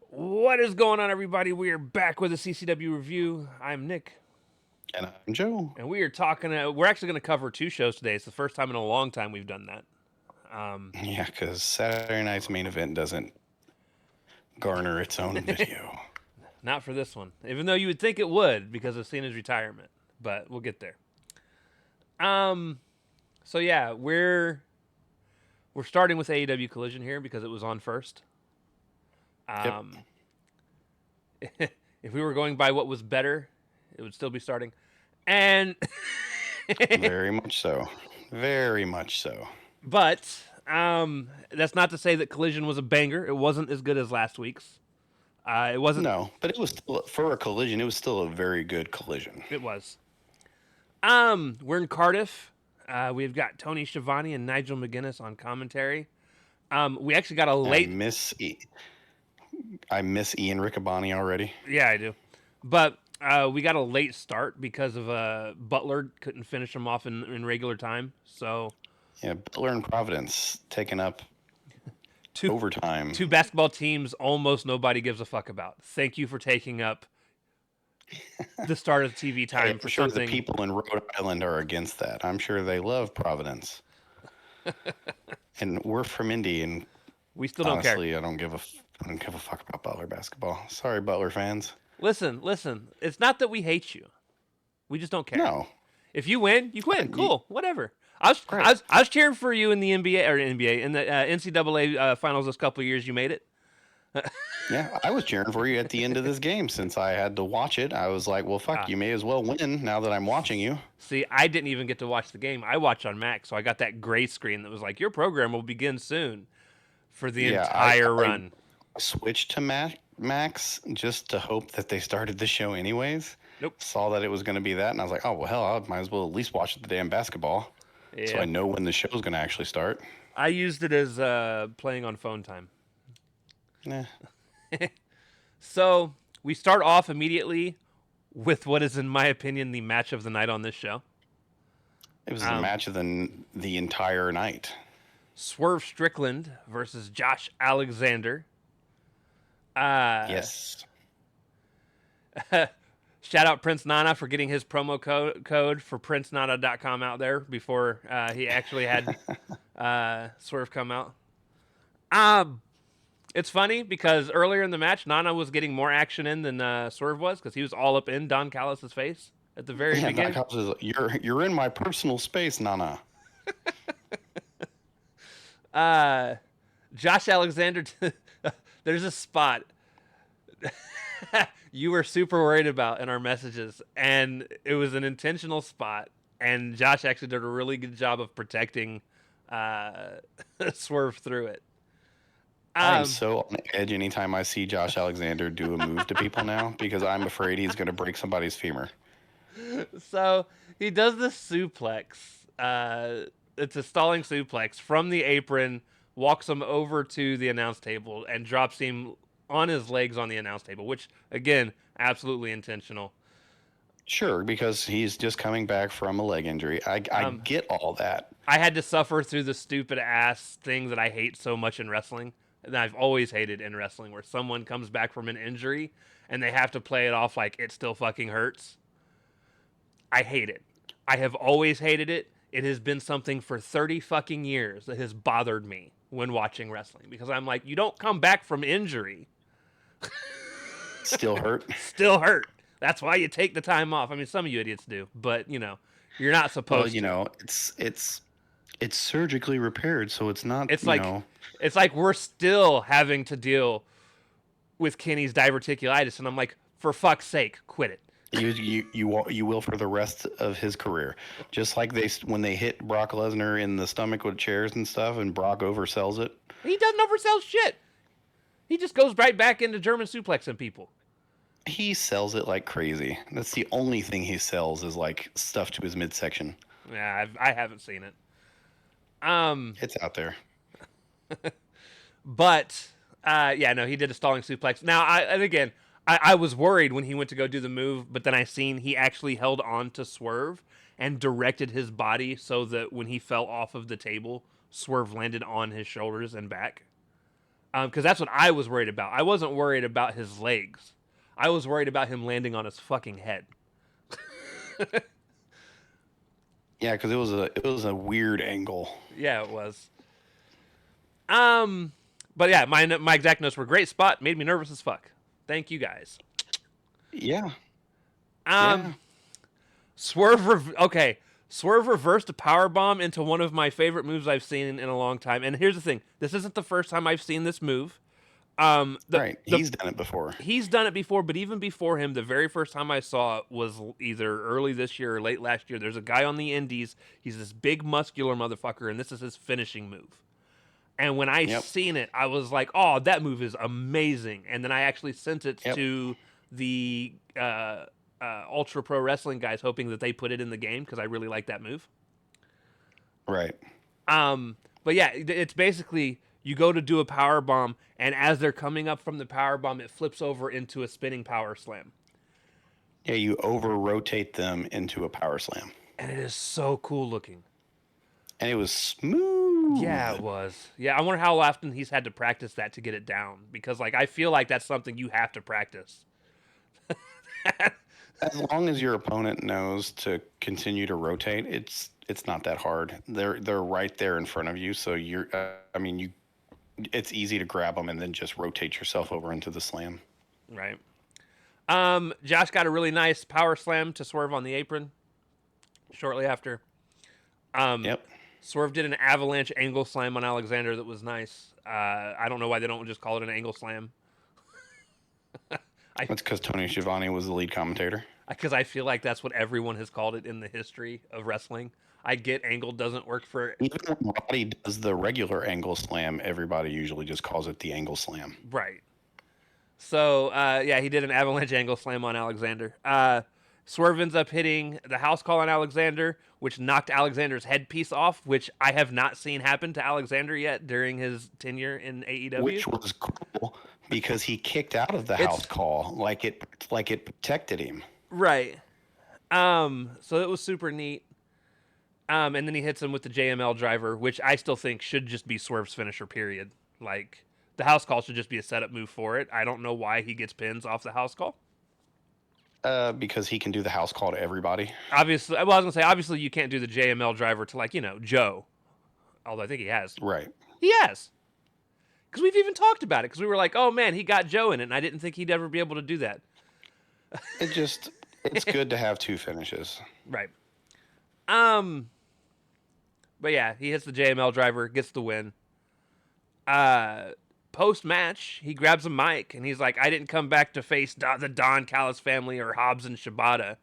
What is going on, everybody? We are back with a CCW review. I'm Nick, And I'm Joe. and we are talking. We're actually going to cover two shows today. It's the first time in a long time we've done that. Yeah, because Saturday night's main event doesn't garner its own video. Not for this one, even though you would think it would because of Cena's retirement. But we'll get there. Um. So yeah, we're starting with AEW Collision here because it was on first. Yep. Um. If we were going by what was better, it would still be starting. And Very much so. Very much so. But that's not to say that Collision was a banger. It wasn't as good as last week's. It wasn't. No, but it was still, for a collision, it was still a very good collision. It was. We're in Cardiff. We've got Tony Schiavone and Nigel McGuinness on commentary. We actually got a late. I miss Ian Riccaboni already. Yeah, I do. But we got a late start because of Butler couldn't finish him off in regular time. So Yeah, Butler and Providence taking up overtime. Two basketball teams almost nobody gives a fuck about. Thank you for taking up the start of TV time I'm for sure something. the people in Rhode Island are against that. I'm sure they love Providence. And we're from Indy, and We still don't care. honestly, I don't give a fuck about Butler basketball. Sorry, Butler fans. Listen. It's not that we hate you. We just don't care. No, If you win, you win. Cool. Whatever. I was cheering for you in the NBA in the NCAA finals this couple of years. You made it. yeah, I was cheering for you at the end of this game since I had to watch it. I was like, well, fuck, you may as well win now that I'm watching you. See, I didn't even get to watch the game. I watched on Max, so I got that gray screen that was like, your program will begin soon for the entire run. I switched to Max just to hope that they started the show anyways. Nope. Saw that it was going to be that, and I was like, oh, well, hell, I might as well at least watch the damn basketball so I know when the show's going to actually start. I used it as playing on phone time. Nah. So we start off immediately with what is, in my opinion, the match of the night on this show. It was the match of the entire night. Swerve Strickland versus Josh Alexander. Yes. Shout out Prince Nana for getting his promo code for PrinceNana.com out there before he actually had Swerve come out. It's funny because earlier in the match, Nana was getting more action in than Swerve was because he was all up in Don Callis' face at the very beginning. Don Callis is, you're in my personal space, Nana. Josh Alexander, there's a spot you were super worried about in our messages, and it was an intentional spot, and Josh actually did a really good job of protecting Swerve through it. I'm so on edge anytime I see Josh Alexander do a move to people now because I'm afraid he's going to break somebody's femur. So he does this suplex. It's a stalling suplex from the apron, walks him over to the announce table, and drops him on his legs on the announce table, which, again, absolutely intentional. Sure, because he's just coming back from a leg injury. I get all that. I had to suffer through the stupid ass thing that I hate so much in wrestling, and I've always hated in wrestling, where someone comes back from an injury and they have to play it off like it still fucking hurts. I hate it. I have always hated it. It has been something for 30 fucking years that has bothered me when watching wrestling because I'm like, you don't come back from injury. Still hurt. Still hurt. That's why you take the time off. I mean, some of you idiots do, but you're not supposed to. It's surgically repaired, so it's not. It's like we're still having to deal with Kenny's diverticulitis, and I'm like, for fuck's sake, quit it. You will for the rest of his career. Just like when they hit Brock Lesnar in the stomach with chairs and stuff, and Brock oversells it. He doesn't oversell shit. He just goes right back into German suplexing people. He sells it like crazy. That's the only thing he sells is like stuff to his midsection. Yeah, I haven't seen it. It's out there. But he did a stalling suplex. Now, I was worried when he went to go do the move, but then I seen he actually held on to Swerve and directed his body so that when he fell off of the table, Swerve landed on his shoulders and back. Because that's what I was worried about. I wasn't worried about his legs. I was worried about him landing on his fucking head. Yeah, because it was a weird angle. Yeah, it was. Um, but yeah, my exact notes were great spot. Made me nervous as fuck. Thank you guys. Yeah, Um, yeah. Okay, Swerve reversed a power bomb into one of my favorite moves I've seen in a long time. And here's the thing: this isn't the first time I've seen this move. The Right. the He's done it before. He's done it before, but even before him, the very first time I saw it was either early this year or late last year. There's a guy on the Indies. He's this big, muscular motherfucker, and this is his finishing move. And when I Yep. seen it, I was like, "Oh, that move is amazing!" And then I actually sent it Yep. to the Ultra Pro Wrestling guys, hoping that they put it in the game because I really like that move. Right. But yeah, it's basically you go to do a power bomb, and as they're coming up from the power bomb, it flips over into a spinning power slam, Yeah, you over rotate them into a power slam. and it is so cool looking. And it was smooth. Yeah, it was. Yeah, I wonder how often he's had to practice that to get it down because, like, I feel like that's something you have to practice. As long as your opponent knows to continue to rotate, it's not that hard. They're right there in front of you, so it's easy to grab them and then just rotate yourself over into the slam. Right. Josh got a really nice power slam to Swerve on the apron shortly after. Yep. Swerve did an avalanche angle slam on Alexander that was nice. I don't know why they don't just call it an angle slam. That's because Tony Schiavone was the lead commentator. Because I feel like that's what everyone has called it in the history of wrestling. I get angle doesn't work for Even when Roddy does the regular angle slam, everybody usually just calls it the angle slam. right. So yeah, he did an avalanche angle slam on Alexander. Swerve ends up hitting the house call on Alexander, which knocked Alexander's headpiece off, which I have not seen happen to Alexander yet during his tenure in AEW. Which was cool because he kicked out of the house call like it protected him. Right. So it was super neat. And then he hits him with the JML driver, which I still think should just be Swerve's finisher, period. Like, the house call should just be a setup move for it. I don't know why he gets pins off the house call. Because he can do the house call to everybody. Obviously, well, I was going to say, obviously you can't do the JML driver to, like, Joe. Although I think he has. Right. He has. Because we've even talked about it. Because we were like, oh, man, he got Joe in it. And I didn't think he'd ever be able to do that. It's good to have two finishes. Right. But yeah, he hits the JML driver, gets the win. Post match, he grabs a mic and he's like, I didn't come back to face the Don Callis family or Hobbs and Shibata.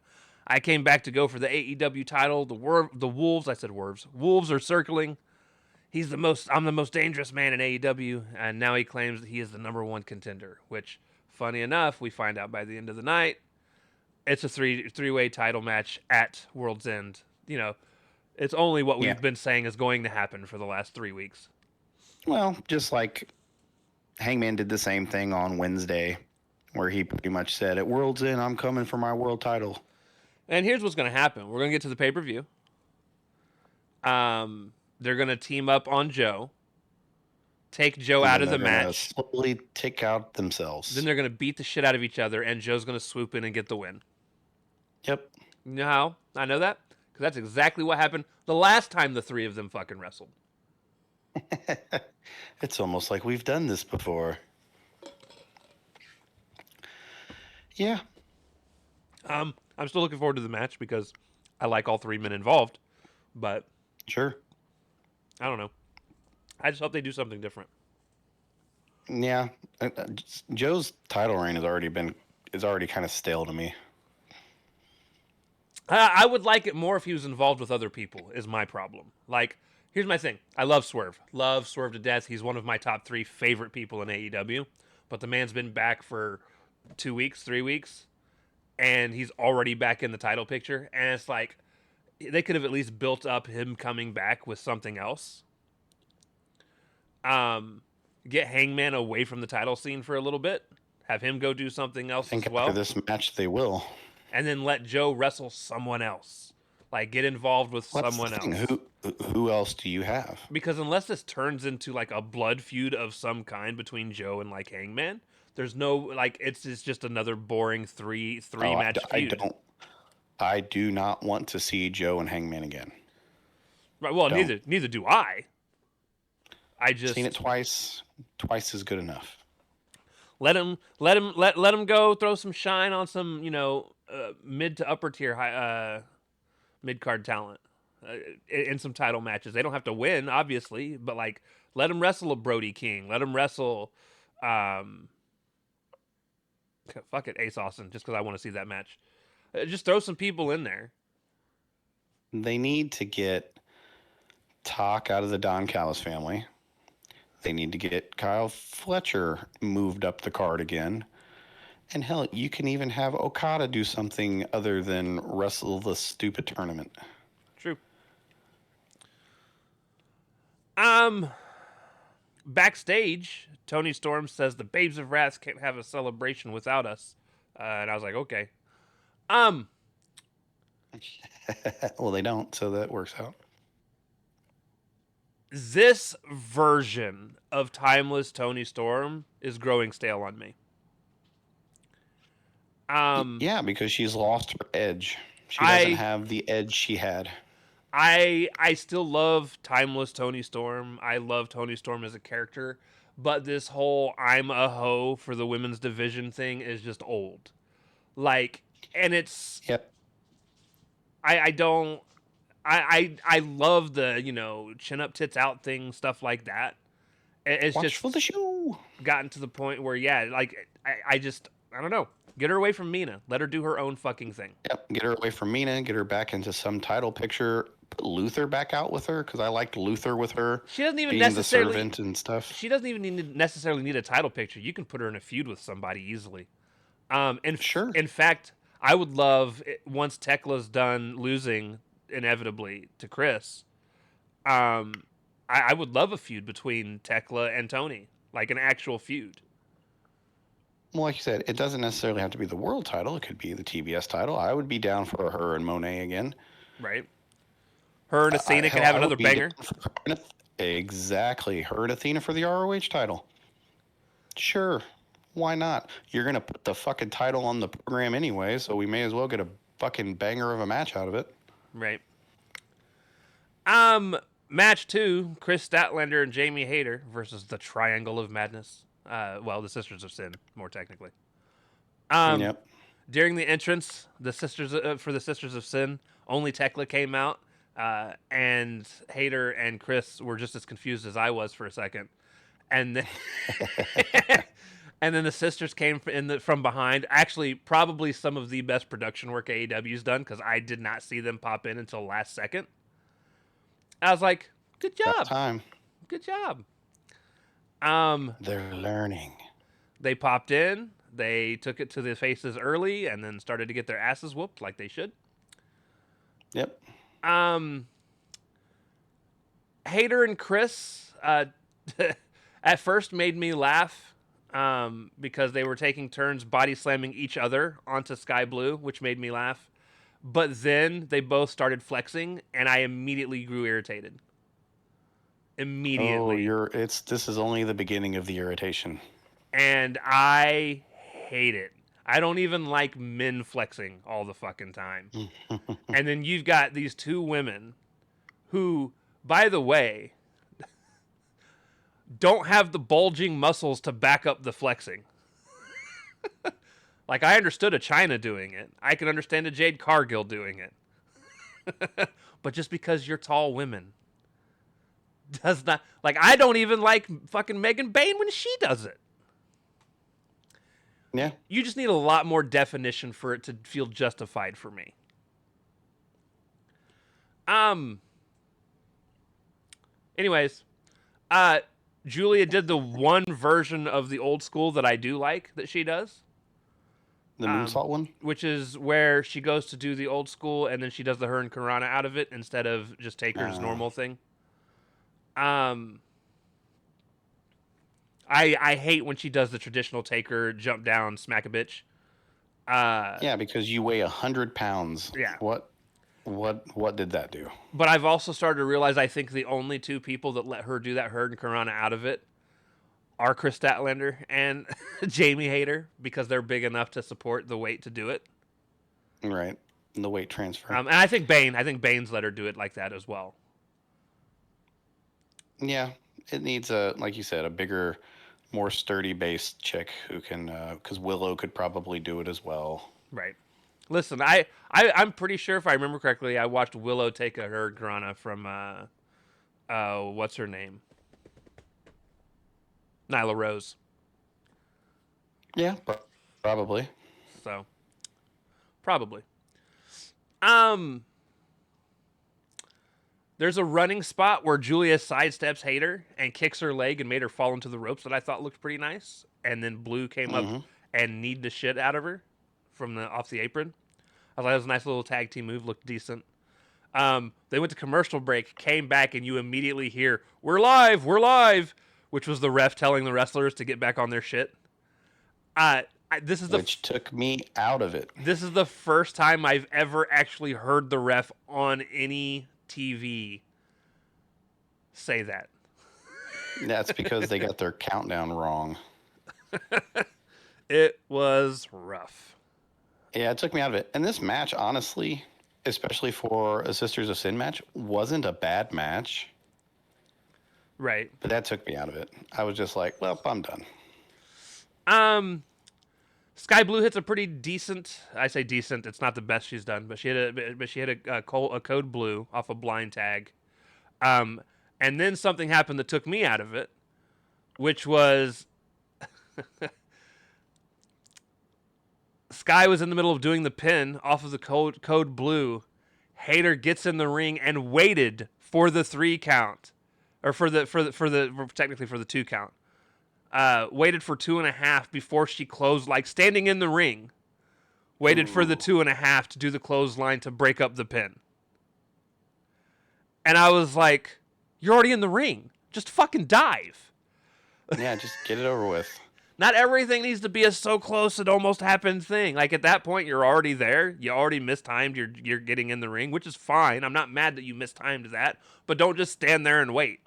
I came back to go for the AEW title. The Wolves, I said Werves. Wolves are circling. I'm the most dangerous man in AEW. And now he claims that he is the number one contender, which, funny enough, we find out by the end of the night, it's a three-way title match at World's End. It's only what we've been saying is going to happen for the last 3 weeks. Well, just like Hangman did the same thing on Wednesday, where he pretty much said, at World's End, I'm coming for my world title. And here's what's going to happen. We're going to get to the pay-per-view. They're going to team up on Joe, take Joe out of the match. Slowly take out themselves. Then they're going to beat the shit out of each other, and Joe's going to swoop in and get the win. Yep. You know how I know that? Because that's exactly what happened the last time the three of them fucking wrestled. It's almost like we've done this before. Yeah. I'm still looking forward to the match because I like all three men involved, but Sure. I don't know. I just hope they do something different. Yeah. Joe's title reign is already kind of stale to me. I would like it more if he was involved with other people, is my problem. Like, here's my thing. I love Swerve. Love Swerve to death. He's one of my top 3 favorite people in AEW. But the man's been back for 2 weeks, 3 weeks, and he's already back in the title picture. And it's like, they could have at least built up him coming back with something else. Get Hangman away from the title scene for a little bit. Have him go do something else I think as well. after this match, they will. And then let Joe wrestle someone else. Like, get involved with What's the someone thing? else. Who else do you have? Because unless this turns into like a blood feud of some kind between Joe and like Hangman, there's no like it's just another boring three Oh, match I feud. don't. I do not want to see Joe and Hangman again. Right. Well, Don't. neither do I. I Seen it just twice. Twice is good enough. let him go throw some shine on some mid to upper tier mid card talent in some title matches. They don't have to win, obviously, but like let him wrestle a Brody King. Let him wrestle. Um, Fuck it, Ace Austin, just because I want to see that match. Just throw some people in there. They need to get Talk out of the Don Callis family. They need to get Kyle Fletcher moved up the card again. And hell, you can even have Okada do something other than wrestle the stupid tournament. True. Backstage, Tony Storm says the Babes of Wrath can't have a celebration without us, and I was like, okay. Well, they don't, so that works out. This version of timeless Tony Storm is growing stale on me. Yeah, because she's lost her edge. She doesn't I have the edge she had. I still love timeless Tony Storm. I love Tony Storm as a character, but this whole I'm a hoe for the women's division thing is just old. Like, and it's Yep. I don't I love the chin up tits out thing, stuff like that. It's Watch just for the shoe. gotten to the point where like I just I don't know. Get her away from Mina. Let her do her own fucking thing. Yep. Get her away from Mina. Get her back into some title picture. Put Luther back out with her because I liked Luther with her She doesn't even being the necessarily servant and stuff. she doesn't even necessarily need a title picture. You can put her in a feud with somebody easily. Sure. In fact, I would love once Tekla's done losing inevitably to Chris. I would love a feud between Tekla and Tony, like an actual feud. Well, like you said, it doesn't necessarily have to be the world title. It could be the TBS title. I would be down for her and Monet again. Right. Her and Cena can Hell, have I another would be banger. Exactly. Her and Athena for the ROH title. Sure. Why not? You're going to put the fucking title on the program anyway, so we may as well get a fucking banger of a match out of it. Right. Match 2, Chris Statlander and Jamie Hayter versus the Triangle of Madness. Well, the Sisters of Sin, more technically. Yep. During the entrance, the sisters for the Sisters of Sin, only Tekla came out, and Hayter and Chris were just as confused as I was for a second, and then and then the sisters came from behind. Actually, probably some of the best production work AEW's done because I did not see them pop in until last second. I was like, "Good Got job, time. good job." They're learning. They popped in. They took it to the faces early, and then started to get their asses whooped like they should. Yep. Hayter and Chris at first made me laugh because they were taking turns body slamming each other onto Sky Blue, which made me laugh. But then they both started flexing, and I immediately grew irritated. Immediately. Oh, this is only the beginning of the irritation. And I hate it. I don't even like men flexing all the fucking time. And then you've got these two women who, by the way, don't have the bulging muscles to back up the flexing. Like, I understood a China doing it. I can understand a Jade Cargill doing it. But just because you're tall women does not... Like, I don't even like fucking Megan Bain when she does it. Yeah. You just need a lot more definition for it to feel justified for me. Anyways, Julia did the one version of the old school that I do like that she does. The moonsault one? Which is where she goes to do the old school and then she does the Hurricane Karana out of it instead of just Taker's normal thing. I hate when she does the traditional Taker jump down, smack a bitch. Yeah, because you weigh 100 pounds. Yeah. What What did that do? But I've also started to realize I think the only two people that let her do that Hurricane Karana out of it are Chris Statlander and Jamie Hayter because they're big enough to support the weight to do it. Right. The weight transfer. And I think Bane's let her do it like that as well. Yeah. It needs a, like you said, a bigger, more sturdy based chick who can, because Willow could probably do it as well. Right. Listen, I'm pretty sure if I remember correctly, I watched Willow take a Hurricane Karana from what's her name? Nyla Rose. Yeah, probably. So probably. There's a running spot where Julia sidesteps Hayter and kicks her leg and made her fall into the ropes that I thought looked pretty nice. And then Blue came up and kneed the shit out of her from the off the apron. I thought it was a nice little tag team move, looked decent. They went to commercial break, came back, and you immediately hear, we're live, which was the ref telling the wrestlers to get back on their shit. Which took me out of it. This is the first time I've ever actually heard the ref on any TV say that. That's because they got their countdown wrong. It was rough. Yeah, it took me out of it. And this match, honestly, especially for a Sisters of Sin match, wasn't a bad match. Right. But that took me out of it. I was just like, well, I'm done. Sky Blue hits a pretty decent. I say decent. It's not the best she's done, but she hit a code blue off a blind tag. And then something happened that took me out of it, which was Sky was in the middle of doing the pin off of the code blue. Hayter gets in the ring and waited for the 3 count, or technically for the 2 count. Waited for 2.5 before she closed, like standing in the ring. Waited for the 2.5 to do the clothesline to break up the pin. And I was like, you're already in the ring. Just fucking dive. Yeah, just get it over with. Not everything needs to be a so close it almost happened thing. Like at that point, you're already there. You already mistimed. You're getting in the ring, which is fine. I'm not mad that you mistimed that, but don't just stand there and wait.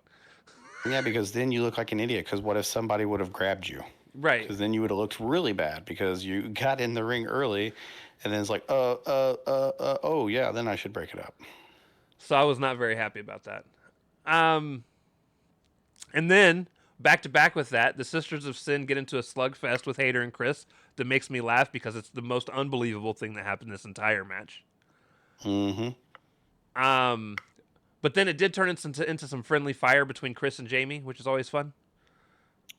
Yeah, because then you look like an idiot. Because what if somebody would have grabbed you? Right. Because then you would have looked really bad because you got in the ring early, and then it's like, oh yeah, then I should break it up. So I was not very happy about that. And then back to back with that, the Sisters of Sin get into a slugfest with Hayter and Chris that makes me laugh because it's the most unbelievable thing that happened this entire match. But then it did turn into some friendly fire between Chris and Jamie, which is always fun.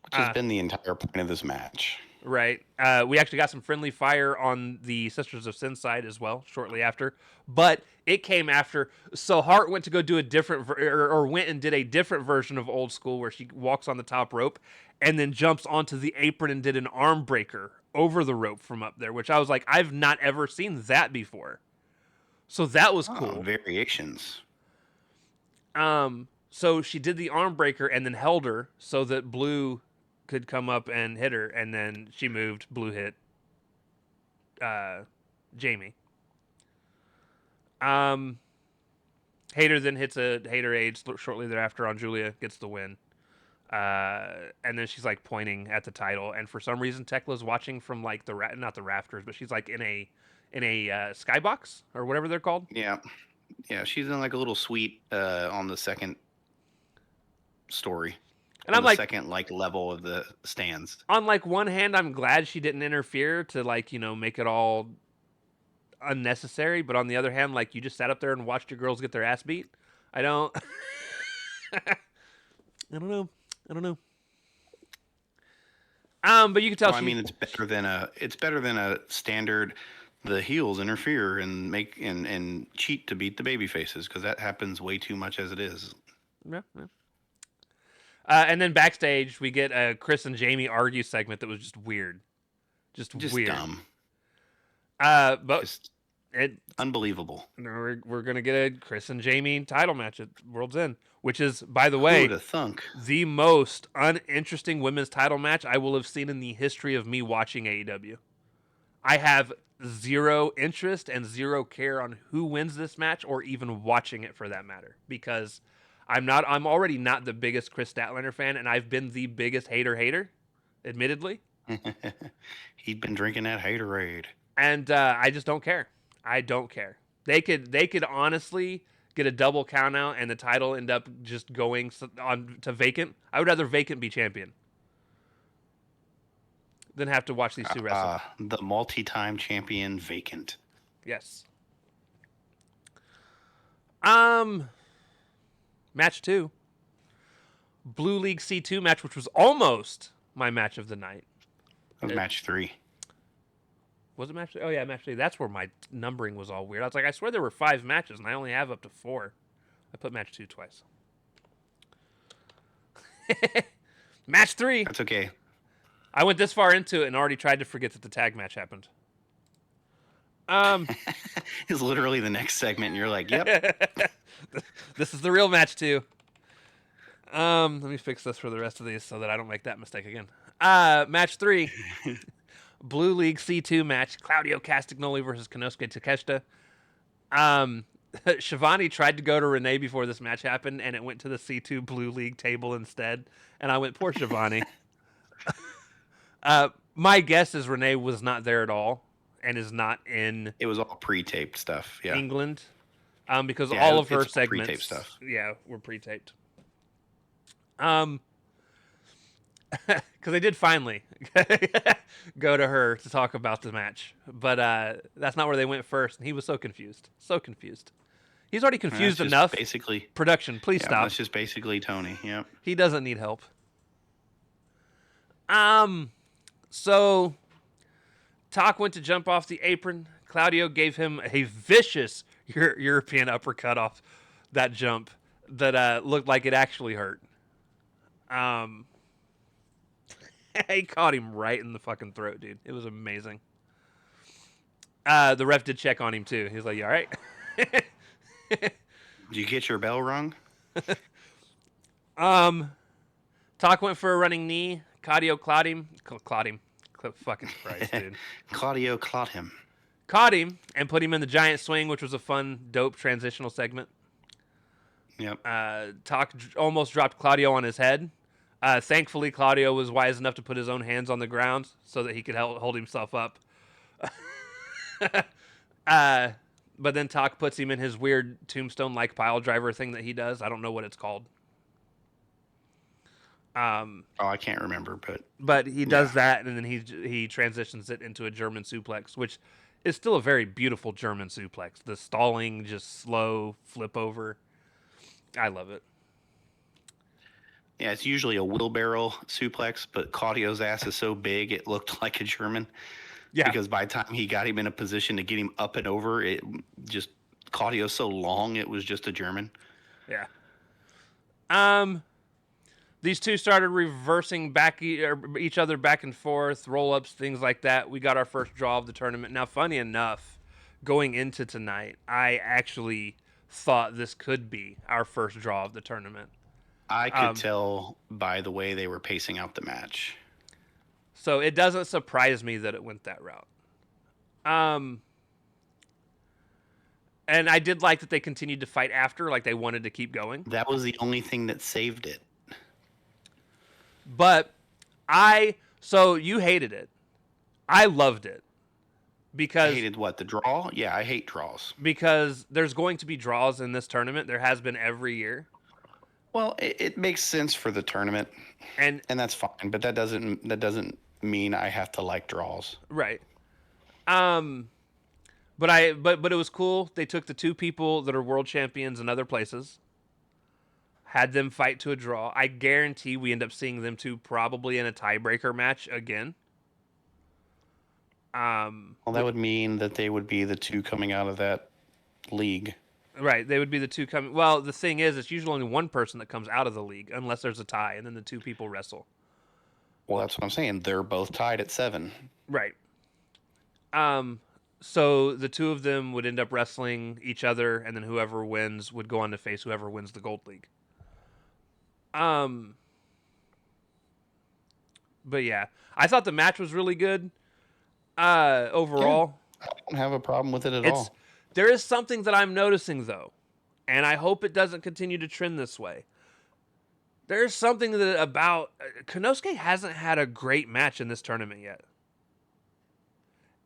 Which has been the entire point of this match. Right. We actually got some friendly fire on the Sisters of Sin side as well, shortly after. But it came after. So Hart went to go do a different, or went and did a different version of Old School where she walks on the top rope and then jumps onto the apron and did an arm breaker over the rope from up there, which I was like, I've not ever seen that before. So that was cool. Variations. So she did the arm breaker and then held her so that Blue could come up and hit her, and then she moved. Blue hit Jamie. Hayter then hits a Haterade shortly thereafter on Julia, gets the win. And then she's like pointing at the title, and for some reason Tekla's watching from like not the rafters, but she's like in a skybox or whatever they're called. Yeah, she's in like a little suite on the second story. And I'm like, second level of the stands. On like one hand, I'm glad she didn't interfere to like, make it all unnecessary. But on the other hand, like you just sat up there and watched your girls get their ass beat. I don't know. But you can tell. Well, I mean, it's better than a standard. The heels interfere and make and cheat to beat the baby faces because that happens way too much as it is. Yeah. And then backstage, we get a Chris and Jamie argue segment that was just weird. Just weird. Dumb. But unbelievable. We're going to get a Chris and Jamie title match at World's End, which is, by the way, the most uninteresting women's title match I will have seen in the history of me watching AEW. I have zero interest and zero care on who wins this match or even watching it for that matter because I'm already not the biggest Chris Statlander fan and I've been the biggest hater admittedly. He'd been drinking that haterade. And I just don't care. I don't care. They could honestly get a double count out and the title end up just going on to vacant. I would rather vacant be champion than have to watch these two wrestle. The multi-time champion vacant. Yes. Match 2. Blue League C2 match, which was almost my match of the night. Match 3. Was it match 3? Oh yeah, match 3. That's where my numbering was all weird. I was like, I swear there were 5 matches and I only have up to 4. I put match 2 twice. Match 3. That's okay. I went this far into it and already tried to forget that the tag match happened. It's literally the next segment, and you're like, "Yep." This is the real match 2. Let me fix this for the rest of these so that I don't make that mistake again. Match 3. Blue League C2 match. Claudio Castagnoli versus Konosuke Takeshita. Shivani tried to go to Renee before this match happened, and it went to the C2 Blue League table instead. And I went, poor Shivani. My guess is Renee was not there at all and is not in It was all pre-taped stuff. Yeah. England. Because Yeah, all of her it's segments pre-taped stuff. Yeah, were pre-taped. Because they did finally go to her to talk about the match, but that's not where they went first. And he was so confused, so confused. He's already confused That's just enough. Basically, Production, please stop. That's just basically Tony. Yep. He doesn't need help. So Talk went to jump off the apron. Claudio gave him a vicious European uppercut off that jump that looked like it actually hurt. He caught him right in the fucking throat, dude. It was amazing. The ref did check on him too. He was like, "You all right?" Did you get your bell rung? Talk went for a running knee. Claudio caught him. Fucking Christ, dude. Claudio caught him. Caught him and put him in the giant swing, which was a fun, dope transitional segment. Yep. Talk almost dropped Claudio on his head. Thankfully, Claudio was wise enough to put his own hands on the ground so that he could hold himself up. But then Talk puts him in his weird tombstone-like pile driver thing that he does. I don't know what it's called. I can't remember, but he does that, and then he transitions it into a German suplex, which is still a very beautiful German suplex. The stalling, just slow flip over. I love it. Yeah, it's usually a wheelbarrow suplex, but Claudio's ass is so big it looked like a German. Yeah. Because by the time he got him in a position to get him up and over, it just Claudio's so long it was just a German. Yeah. These two started reversing each other back and forth, roll-ups, things like that. We got our first draw of the tournament. Now, funny enough, going into tonight, I actually thought this could be our first draw of the tournament. I could tell by the way they were pacing out the match. So it doesn't surprise me that it went that route. And I did like that they continued to fight after, like they wanted to keep going. That was the only thing that saved it. But so you hated it. I loved it. Because I hated what? The draw? Yeah, I hate draws. Because there's going to be draws in this tournament. There has been every year. Well, it makes sense for the tournament, and that's fine. But that doesn't mean I have to like draws. Right. But it was cool. They took the two people that are world champions in other places, had them fight to a draw. I guarantee we end up seeing them two probably in a tiebreaker match again. Well, that would mean that they would be the two coming out of that league. Right, they would be the two coming. Well, the thing is, it's usually only one person that comes out of the league, unless there's a tie, and then the two people wrestle. Well, that's what I'm saying. They're both tied at 7. Right. So the two of them would end up wrestling each other, and then whoever wins would go on to face whoever wins the gold league. But yeah, I thought the match was really good. Yeah, Overall, I don't have a problem with it at it's all. there is something that I'm noticing though, and I hope it doesn't continue to trend this way. There's something that about Konosuke hasn't had a great match in this tournament yet,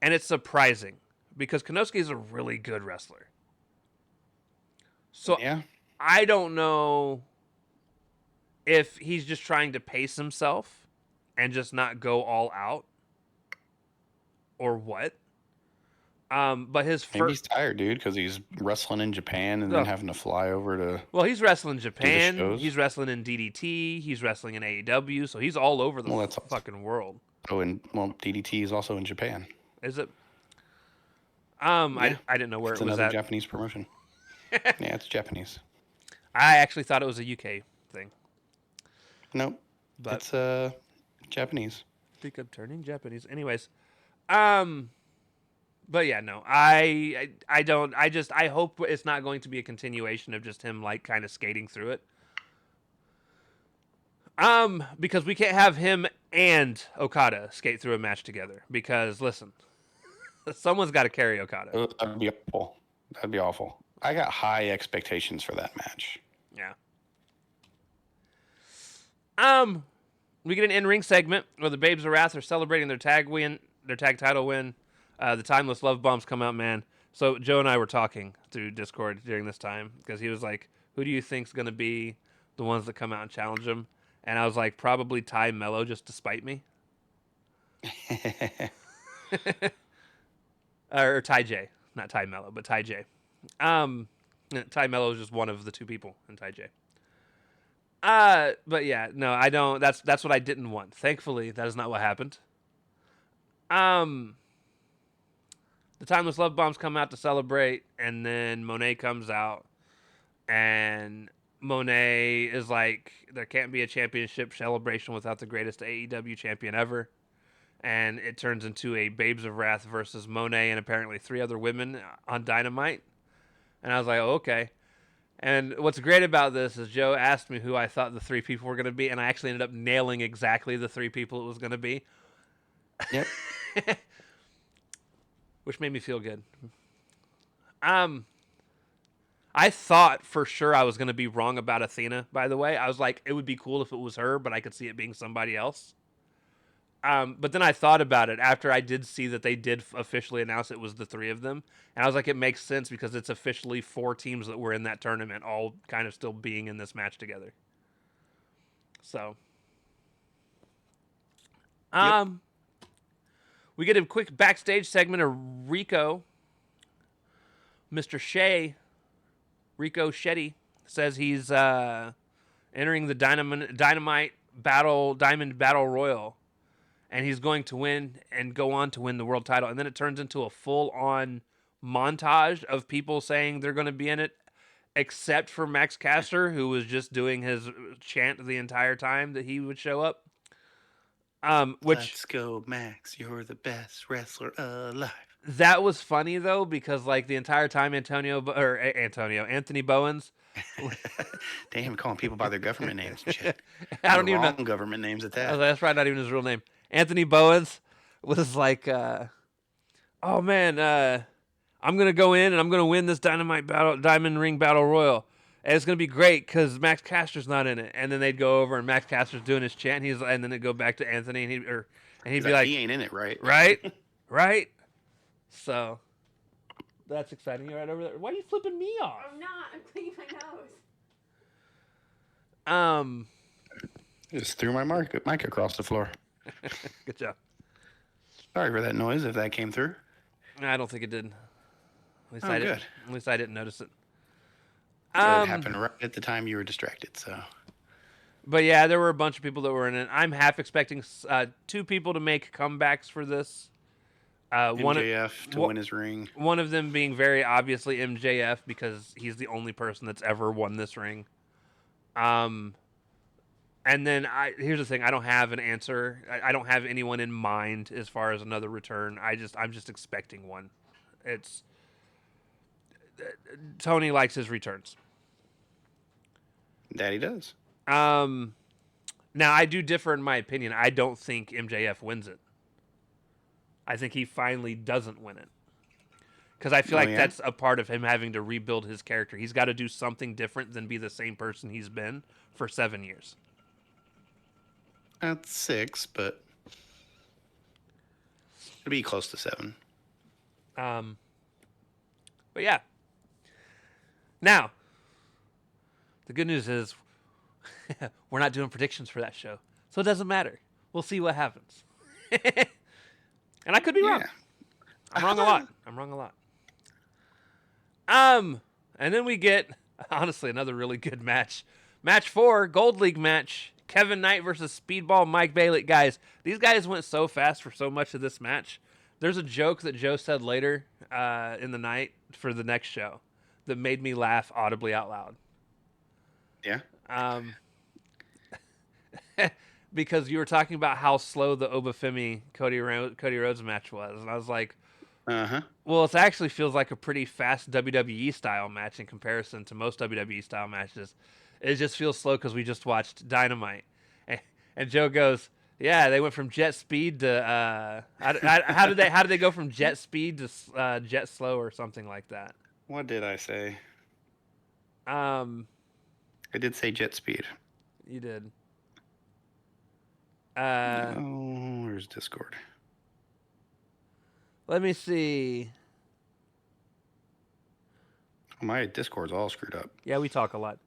and it's surprising because Konosuke is a really good wrestler. So Yeah, I don't know if he's just trying to pace himself and just not go all out or what. But his maybe first, he's tired, dude, because he's wrestling in Japan and then having to fly over to well, he's wrestling do the Japan, shows. he's wrestling in DDT, he's wrestling in AEW, so he's all over the Well, that's also, fucking world. oh, and well, DDT is also in Japan. Is it? Yeah, I didn't know where it's it was another at. Japanese promotion. Yeah, it's Japanese. I actually thought it was a UK thing, Nope, but it's Japanese. I think I'm turning Japanese. Anyways, um, but yeah, no, I don't. I hope it's not going to be a continuation of just him like kind of skating through it. Because we can't have him and Okada skate through a match together. Because listen, someone's got to carry Okada. That'd be awful. That'd be awful. I got high expectations for that match. Yeah. We get an in-ring segment where the Babes of Wrath are celebrating their tag title win. The Timeless Love Bombs come out, man. So Joe and I were talking through Discord during this time because he was like, "Who do you think's gonna be the ones that come out and challenge him?" And I was like, "Probably Ty Mello, just to spite me, or Ty J, not Ty Mello, but Ty J." Um, Ty Mello is just one of the two people in Ty J. But yeah, no, I don't. That's what I didn't want. Thankfully, that is not what happened. Um, the Timeless Love Bombs come out to celebrate, and then Monet comes out, and Monet is like, there can't be a championship celebration without the greatest AEW champion ever. And it turns into a Babes of Wrath versus Monet and apparently three other women on Dynamite. And I was like, oh, okay. And what's great about this is Joe asked me who I thought the three people were going to be, and I actually ended up nailing exactly the three people it was going to be. Yep. Which made me feel good. Um, I thought for sure I was going to be wrong about Athena, by the way. I was like, it would be cool if it was her, but I could see it being somebody else. But then I thought about it after I did see that they did officially announce it was the three of them. And I was like, it makes sense because it's officially four teams that were in that tournament, all kind of still being in this match together. So, Yep. we get a quick backstage segment of Rico. Mr. Shea, Rico Shetty, says he's entering the Dynamite Diamond Battle Royal, and he's going to win and go on to win the world title. And then it turns into a full-on montage of people saying they're going to be in it, except for Max Caster, who was just doing his chant the entire time that he would show up. Which Let's go, Max. You're the best wrestler alive. that was funny though, because like the entire time Anthony Bowens. Damn, calling people by their government names and shit. I The don't even know. wrong government names at I was that. like, that's probably not even his real name. Anthony Bowens was like, "Oh man, I'm gonna go in and I'm gonna win this Diamond Ring Battle Royal, and it's gonna be great because Max Caster's not in it." And then they'd go over and Max Caster's doing his chant. And then it'd go back to Anthony, and he'd He's be like, like, he ain't in it, right? "Right, right." So that's exciting. You're right over there. Why are you flipping me off? I'm not. I'm cleaning my nose. Um, Just threw my mic across the floor. good job. Sorry for that noise if that came through. I don't think it did. At least Oh, I good. didn't. At least I didn't notice it. It happened right at the time you were distracted, so. But yeah, there were a bunch of people that were in it. I'm half expecting two people to make comebacks for this. MJF to one- win his ring. One of them being very obviously MJF because he's the only person that's ever won this ring. And then here's the thing: I don't have an answer. I don't have anyone in mind as far as another return. I'm just expecting one. It's Tony likes his returns. Daddy does. Now I do differ in my opinion. I don't think MJF wins it. I think he finally doesn't win it. Because I feel like yeah? that's a part of him having to rebuild his character. He's got to do something different than be the same person he's been for 7 years. That's 6, but it'd be close to 7. But yeah. Now, the good news is we're not doing predictions for that show. So it doesn't matter. We'll see what happens. And I could be wrong. I'm wrong a lot. And then we get, honestly, another really good match. Match 4, Gold League match. Kevin Knight versus Speedball Mike Bailey. Guys, these guys went so fast for so much of this match. There's a joke that Joe said later in the night for the next show that made me laugh audibly out loud. Yeah. Because you were talking about how slow the Obafemi Cody Rhodes match was. And I was like, well, it actually feels like a pretty fast WWE style match in comparison to most WWE style matches. It just feels slow because we just watched Dynamite. And Joe goes, yeah, they went from jet speed to how did they go from jet speed to jet slow or something like that? What did I say? I did say jet speed. You did. Where's Discord? Let me see. My Discord's all screwed up. Yeah, we talk a lot.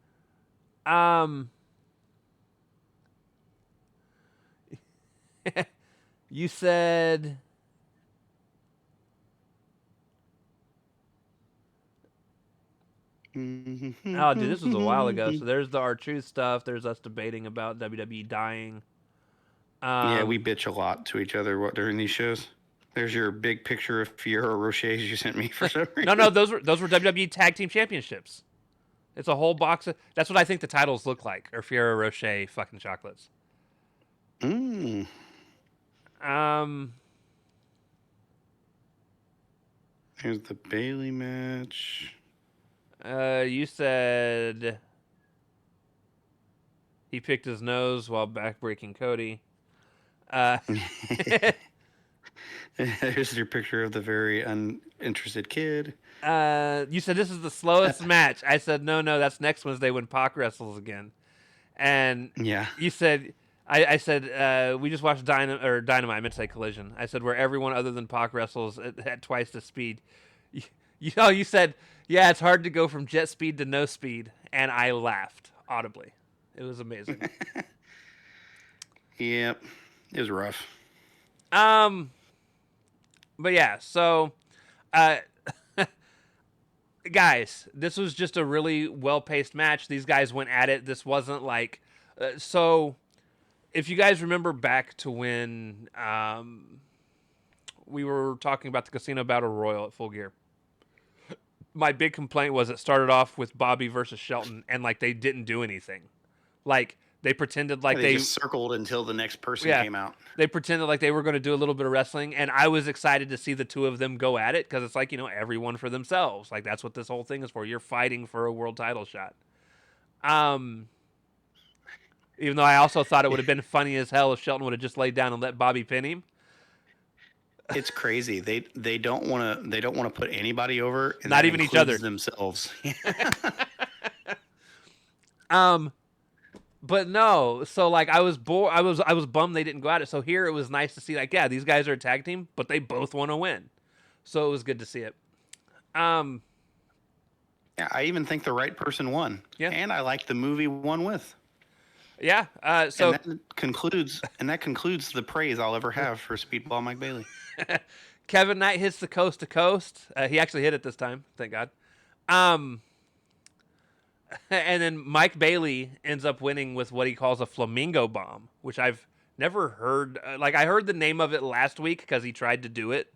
You said oh, dude, this was a while ago. So there's the R-Truth stuff. There's us debating about WWE dying. Yeah, we bitch a lot to each other during these shows. There's your big picture of Fiora Roche's you sent me for some reason. No, those were WWE Tag Team Championships. It's a whole box of. That's what I think the titles look like, or Fiora Rocher fucking chocolates. Mm. Here's the Bailey match. You said he picked his nose while backbreaking Cody. Here's your picture of the very uninterested kid. You said this is the slowest match. I said no, that's next Wednesday when Pac wrestles again. And yeah, you said I said we just watched Dynamite. I meant to say Collision. I said where everyone other than Pac wrestles at twice the speed. You said yeah, it's hard to go from jet speed to no speed, and I laughed audibly. It was amazing. Yep, it was rough. But yeah, so, guys, this was just a really well-paced match. These guys went at it. This wasn't like, so, if you guys remember back to when we were talking about the Casino Battle Royal at Full Gear, my big complaint was it started off with Bobby versus Shelton, and like they didn't do anything, like. They pretended like they just circled until the next person came out. They pretended like they were going to do a little bit of wrestling, and I was excited to see the two of them go at it because it's like, everyone for themselves. Like that's what this whole thing is for. You're fighting for a world title shot. Even though I also thought it would have been funny as hell if Shelton would have just laid down and let Bobby pin him. It's crazy. They don't want to put anybody over. And not even each other. Themselves. But no, so like I was bored. I was bummed they didn't go at it. So here it was nice to see like, yeah, these guys are a tag team, but they both want to win. So it was good to see it. Yeah, I even think the right person won. Yeah, and I like the movie One With. Yeah. So and that concludes the praise I'll ever have for Speedball Mike Bailey. Kevin Knight hits the coast to coast. He actually hit it this time, thank God. And then Mike Bailey ends up winning with what he calls a flamingo bomb, which I've never heard. I heard the name of it last week because he tried to do it,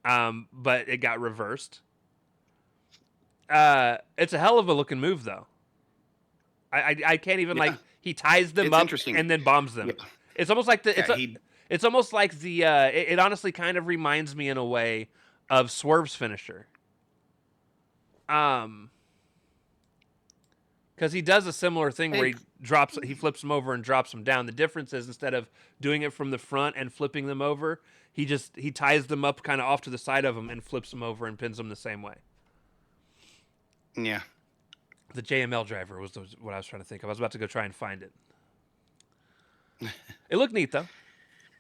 but it got reversed. It's a hell of a looking move, though. I can't even he ties them up and then bombs them. Yeah. It's almost like it's almost like the. It honestly kind of reminds me in a way of Swerve's finisher. Because he does a similar thing where he flips them over and drops them down. The difference is instead of doing it from the front and flipping them over, He ties them up kind of off to the side of him and flips them over and pins them the same way. Yeah. The JML driver was what I was trying to think of. I was about to go try and find it. It looked neat, though.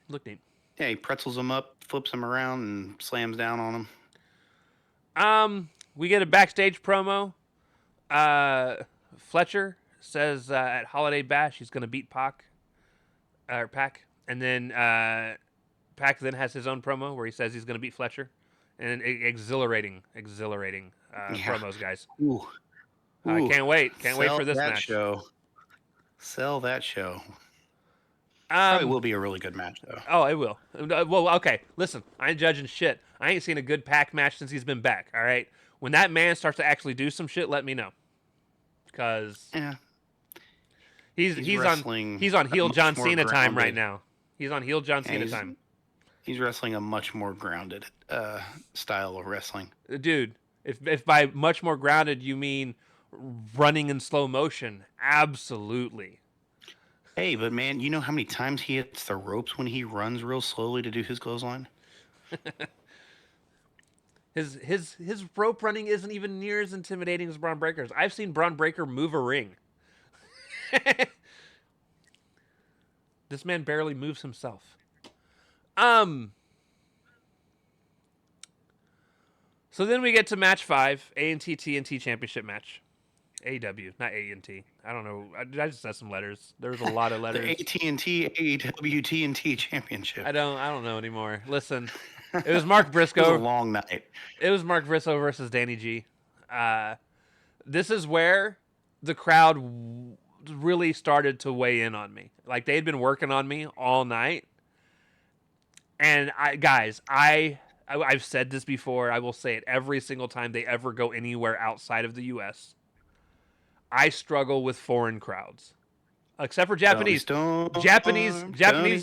Looked neat. Yeah, he pretzels them up, flips them around, and slams down on them. We get a backstage promo. Fletcher says at Holiday Bash he's going to beat Pac, and then Pac then has his own promo where he says he's going to beat Fletcher, and exhilarating promos, guys. Ooh. I can't wait for this that match. Show. Sell that show. Probably will be a really good match, though. Oh, it will. Well, okay. Listen, I ain't judging shit. I ain't seen a good Pac match since he's been back. All right. When that man starts to actually do some shit, let me know. Because he's on heel John Cena time right now. He's on heel John Cena time. He's wrestling a much more grounded style of wrestling. Dude, if by much more grounded you mean running in slow motion, absolutely. Hey, but man, you know how many times he hits the ropes when he runs real slowly to do his clothesline? His rope running isn't even near as intimidating as Braun Breaker's. I've seen Braun Breaker move a ring. This man barely moves himself. So then we get to match 5, A&T TNT Championship match. AEW, not A&T. I don't know. I just said some letters. There was a lot of letters. The AT&T AEW TNT Championship. I don't know anymore. Listen, it was Mark Briscoe. It was a long night. It was Mark Briscoe versus Danny G. This is where the crowd really started to weigh in on me. Like, they'd been working on me all night. And I've said this before. I will say it every single time they ever go anywhere outside of the U.S. I struggle with foreign crowds, except for Japanese. Tony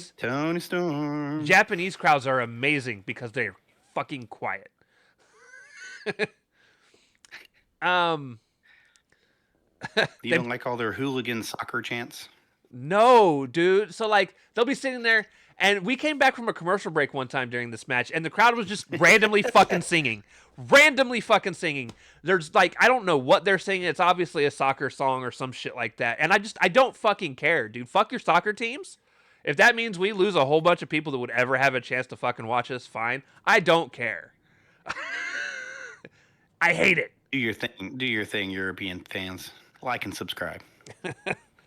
Storm. Japanese crowds are amazing because they're fucking quiet. You don't like all their hooligan soccer chants? No, dude. So like they'll be sitting there, and we came back from a commercial break one time during this match, and the crowd was just randomly fucking singing. There's like, I don't know what they're singing. It's obviously a soccer song or some shit like that. And I don't fucking care, dude. Fuck your soccer teams. If that means we lose a whole bunch of people that would ever have a chance to fucking watch us, fine. I don't care. I hate it. Do your thing, European fans. Like and subscribe.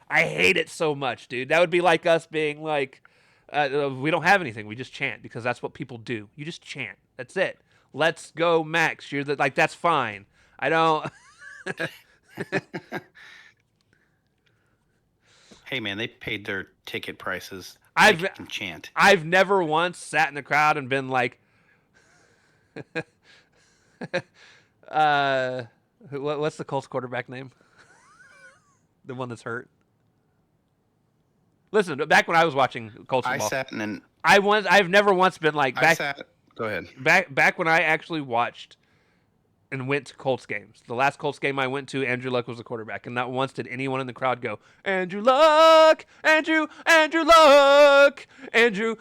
I hate it so much, dude. That would be like us being like, we don't have anything. We just chant because that's what people do. You just chant. That's it. Let's go, Max. You're like, that's fine. I don't. Hey, man, they paid their ticket prices. Chant. I've never once sat in the crowd and been like, what's the Colts quarterback name? The one that's hurt. Listen, back when I was watching Colts football, I've never once been like. Go ahead. Back when I actually watched and went to Colts games. The last Colts game I went to, Andrew Luck was the quarterback, and not once did anyone in the crowd go, Andrew Luck, Andrew Luck, Andrew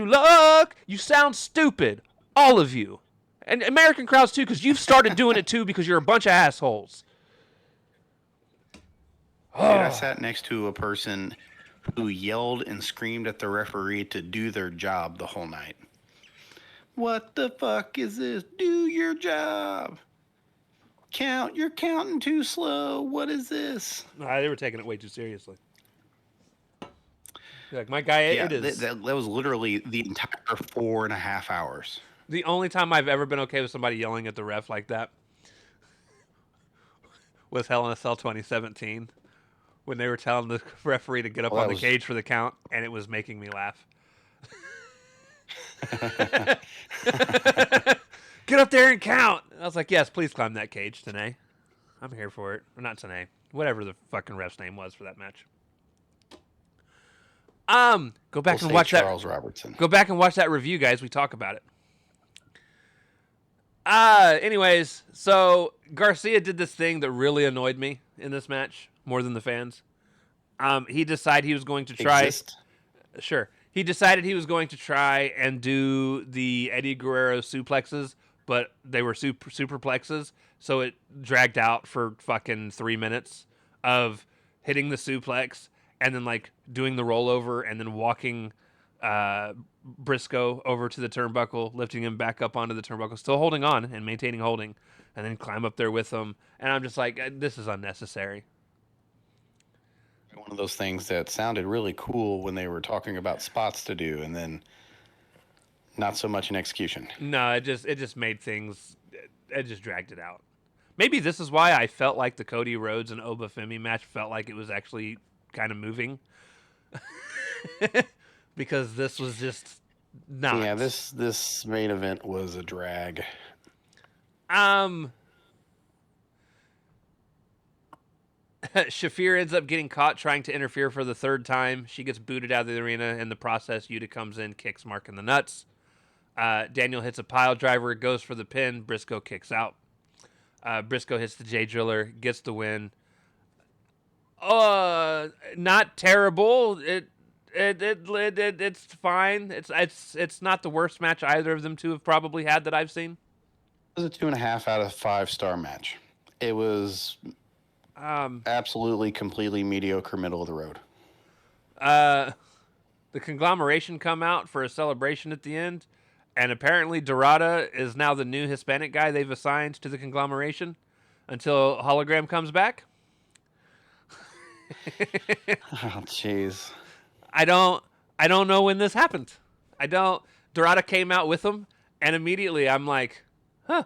Luck. You sound stupid, all of you, and American crowds too, because you've started doing it too because you're a bunch of assholes. Dude, I sat next to a person who yelled and screamed at the referee to do their job the whole night. What the fuck is this? Do your job. You're counting too slow. What is this? They were taking it way too seriously. Like, my guy, it is. That was literally the entire 4.5 hours. The only time I've ever been okay with somebody yelling at the ref like that was Hell in a Cell 2017 when they were telling the referee to get up on the cage for the count, and it was making me laugh. Get up there and count. I was like, yes, please climb that cage, Tanae. I'm here for it. Or not Tanae. Whatever the fucking ref's name was for that match. Go back and watch Charles Robertson. Go back and watch that review, guys. We talk about it. Anyways, so Garcia did this thing that really annoyed me in this match more than the fans. He decided he was going to try. Exist? Sure. He decided he was going to try and do the Eddie Guerrero suplexes, but they were superplexes, so it dragged out for fucking 3 minutes of hitting the suplex and then like doing the rollover and then walking Briscoe over to the turnbuckle, lifting him back up onto the turnbuckle, still holding on and maintaining holding, and then climb up there with him. And I'm just like, this is unnecessary. One of those things that sounded really cool when they were talking about spots to do, and then not so much in execution. No, it just made things. It just dragged it out. Maybe this is why I felt like the Cody Rhodes and Obafemi match felt like it was actually kind of moving. Because this was just not. Yeah, this main event was a drag. Shafir ends up getting caught trying to interfere for the third time. She gets booted out of the arena. In the process, Yuta comes in, kicks Mark in the nuts. Daniel hits a pile driver, goes for the pin. Briscoe kicks out. Briscoe hits the J Driller, gets the win. Not terrible. It's fine. It's not the worst match either of them two have probably had that I've seen. It was a 2.5 out of 5-star match. It was absolutely, completely mediocre, middle of the road. The conglomeration come out for a celebration at the end, and apparently Dorada is now the new Hispanic guy they've assigned to the conglomeration until Hologram comes back. Oh, jeez. I don't know when this happened. Dorada came out with him, and immediately I'm like, huh,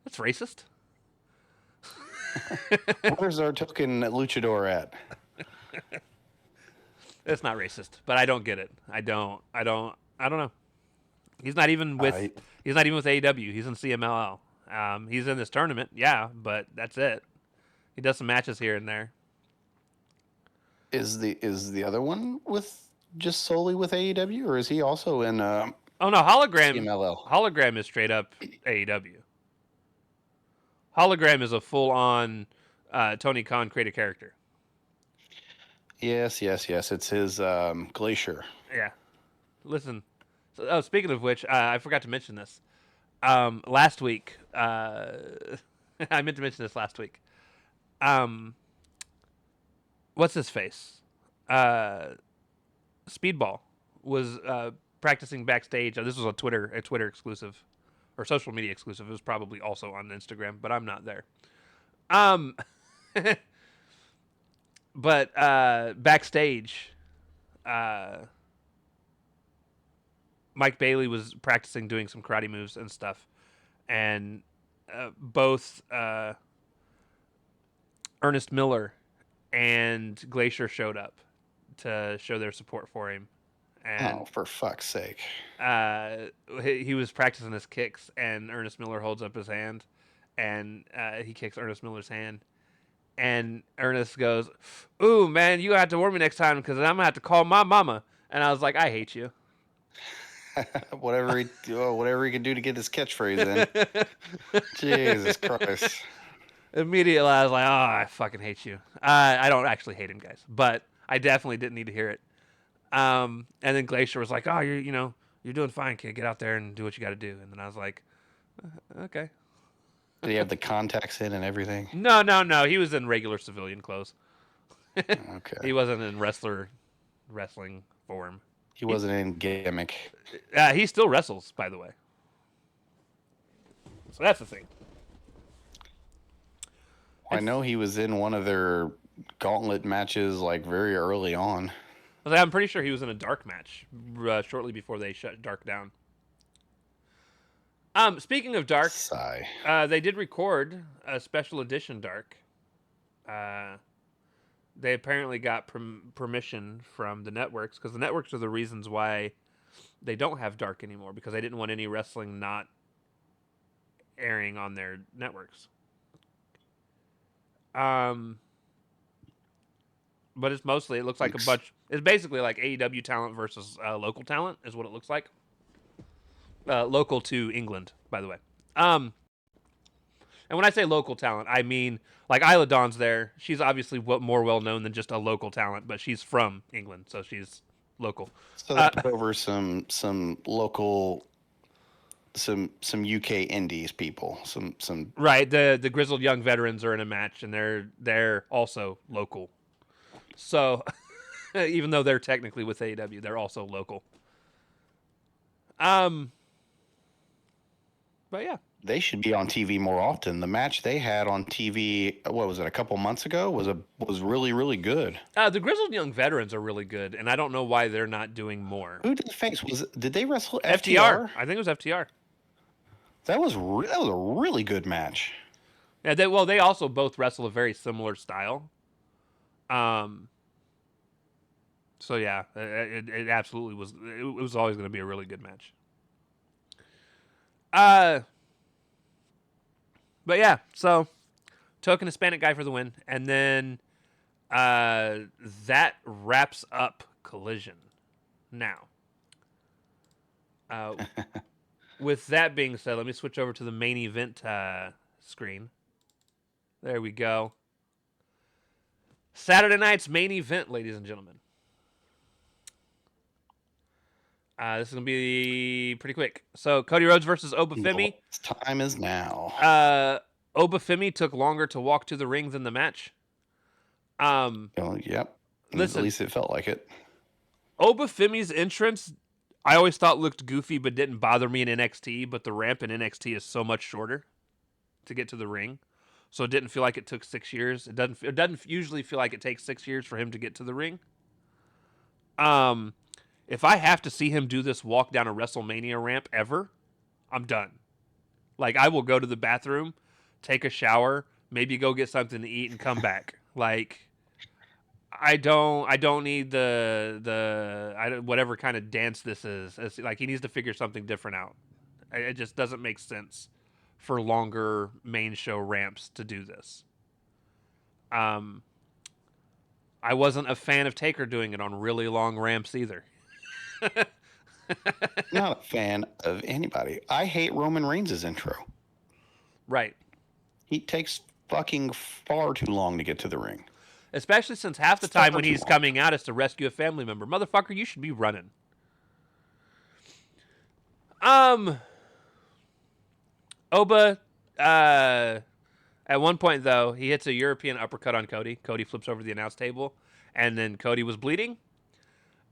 that's racist. Where's our token luchador at? It's not racist, but I don't get it. I don't know. He's not even with AEW. He's in CMLL. He's in this tournament, yeah, but that's it. He does some matches here and there. Is the other one with just solely with AEW, or is he also in? Oh no, Hologram. CMLL. Hologram is straight up AEW. Hologram is a full-on Tony Khan created character. Yes. It's his Glacier. Yeah. Listen. Speaking of which, I forgot to mention this. Last week, I meant to mention this last week. What's his face? Speedball was practicing backstage. This was a Twitter exclusive or social media exclusive. It was probably also on Instagram, but I'm not there. But backstage, Mike Bailey was practicing doing some karate moves and stuff, and both Ernest Miller and Glacier showed up to show their support for him. And, for fuck's sake. He was practicing his kicks, and Ernest Miller holds up his hand, and he kicks Ernest Miller's hand. And Ernest goes, "Ooh, man, you have to warn me next time because I'm going to have to call my mama." And I was like, I hate you. whatever he can do to get his catchphrase in. Jesus Christ. Immediately, I was like, "Oh, I fucking hate you." I don't actually hate him, guys, but I definitely didn't need to hear it. And then Glacier was like, "Oh, you're doing fine, kid. Get out there and do what you got to do." And then I was like, "Okay." Did he have the contacts in and everything? No. He was in regular civilian clothes. Okay. He wasn't in wrestling form. He wasn't in gimmick. He still wrestles, by the way. So that's the thing. I know he was in one of their gauntlet matches like very early on. I'm pretty sure he was in a dark match shortly before they shut Dark down. Speaking of Dark, Sigh. they did record a special edition Dark. They apparently got permission from the networks, because the networks are the reasons why they don't have Dark anymore, because they didn't want any wrestling not airing on their networks. But it's mostly, it looks like it's basically like AEW talent versus local talent is what it looks like. Local to England, by the way. And when I say local talent, I mean, like, Isla Dawn's there. She's obviously more well-known than just a local talent, but she's from England, so she's local. So they put over some local, some UK indies people, some. Right, the grizzled young veterans are in a match, and they're also local. So even though they're technically with AEW, they're also local. But yeah, They should be on TV more often. The match they had on TV, what was it, a couple months ago, was really really good. the grizzled young veterans are really good, and I don't know why they're not doing more. Who did they face? Did they wrestle FTR, FTR? I think it was FTR. That was a really good match. Yeah, they also both wrestle a very similar style. Um. So yeah, it absolutely was. It was always going to be a really good match. But yeah, so token Hispanic guy for the win, and then that wraps up Collision. Now, with that being said, let me switch over to the main event screen. There we go. Saturday night's main event, ladies and gentlemen. This is going to be pretty quick. So, Cody Rhodes versus Obafemi. Time is now. Obafemi took longer to walk to the ring than the match. Yep. Listen, at least it felt like it. Obafemi's entrance, I always thought looked goofy, but didn't bother me in NXT. But the ramp in NXT is so much shorter to get to the ring, so it didn't feel like it took 6 years. It doesn't usually feel like it takes 6 years for him to get to the ring. If I have to see him do this walk down a WrestleMania ramp ever, I'm done. Like, I will go to the bathroom, take a shower, maybe go get something to eat, and come back. Like, I don't need whatever kind of dance this is. It's like, he needs to figure something different out. It just doesn't make sense for longer main show ramps to do this. I wasn't a fan of Taker doing it on really long ramps either. Not a fan of anybody. I hate Roman Reigns' intro. Right. He takes fucking far too long to get to the ring. Especially since half the time when he's coming out is to rescue a family member. Motherfucker, you should be running. Oba, at one point, though, he hits a European uppercut on Cody. Cody flips over the announce table, and then Cody was bleeding.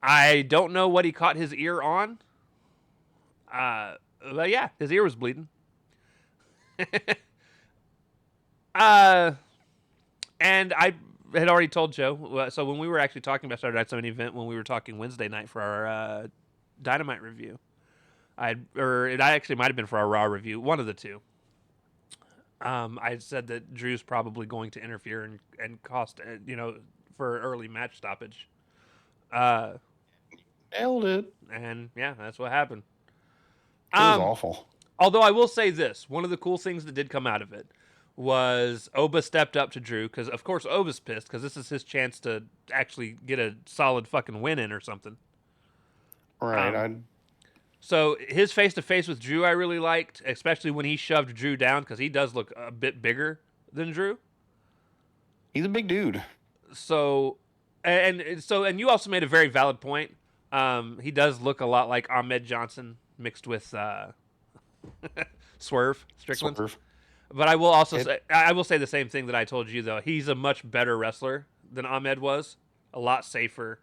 I don't know what he caught his ear on. But yeah, his ear was bleeding. And I had already told Joe. So when we were actually talking about Saturday Night's Main Event, when we were talking Wednesday night for our Dynamite review, it actually might have been for our Raw review, one of the two. I said that Drew's probably going to interfere and cost, for early match stoppage. Nailed it. And yeah, that's what happened. It was awful. Although I will say this, one of the cool things that did come out of it was Oba stepped up to Drew, because of course Oba's pissed, because this is his chance to actually get a solid fucking win in or something. Right. So his face-to-face with Drew I really liked, especially when he shoved Drew down, because he does look a bit bigger than Drew. He's a big dude. So, and you also made a very valid point. He does look a lot like Ahmed Johnson mixed with Swerve Strickland. Swerve. But I will also say the same thing that I told you, though. He's a much better wrestler than Ahmed was. A lot safer.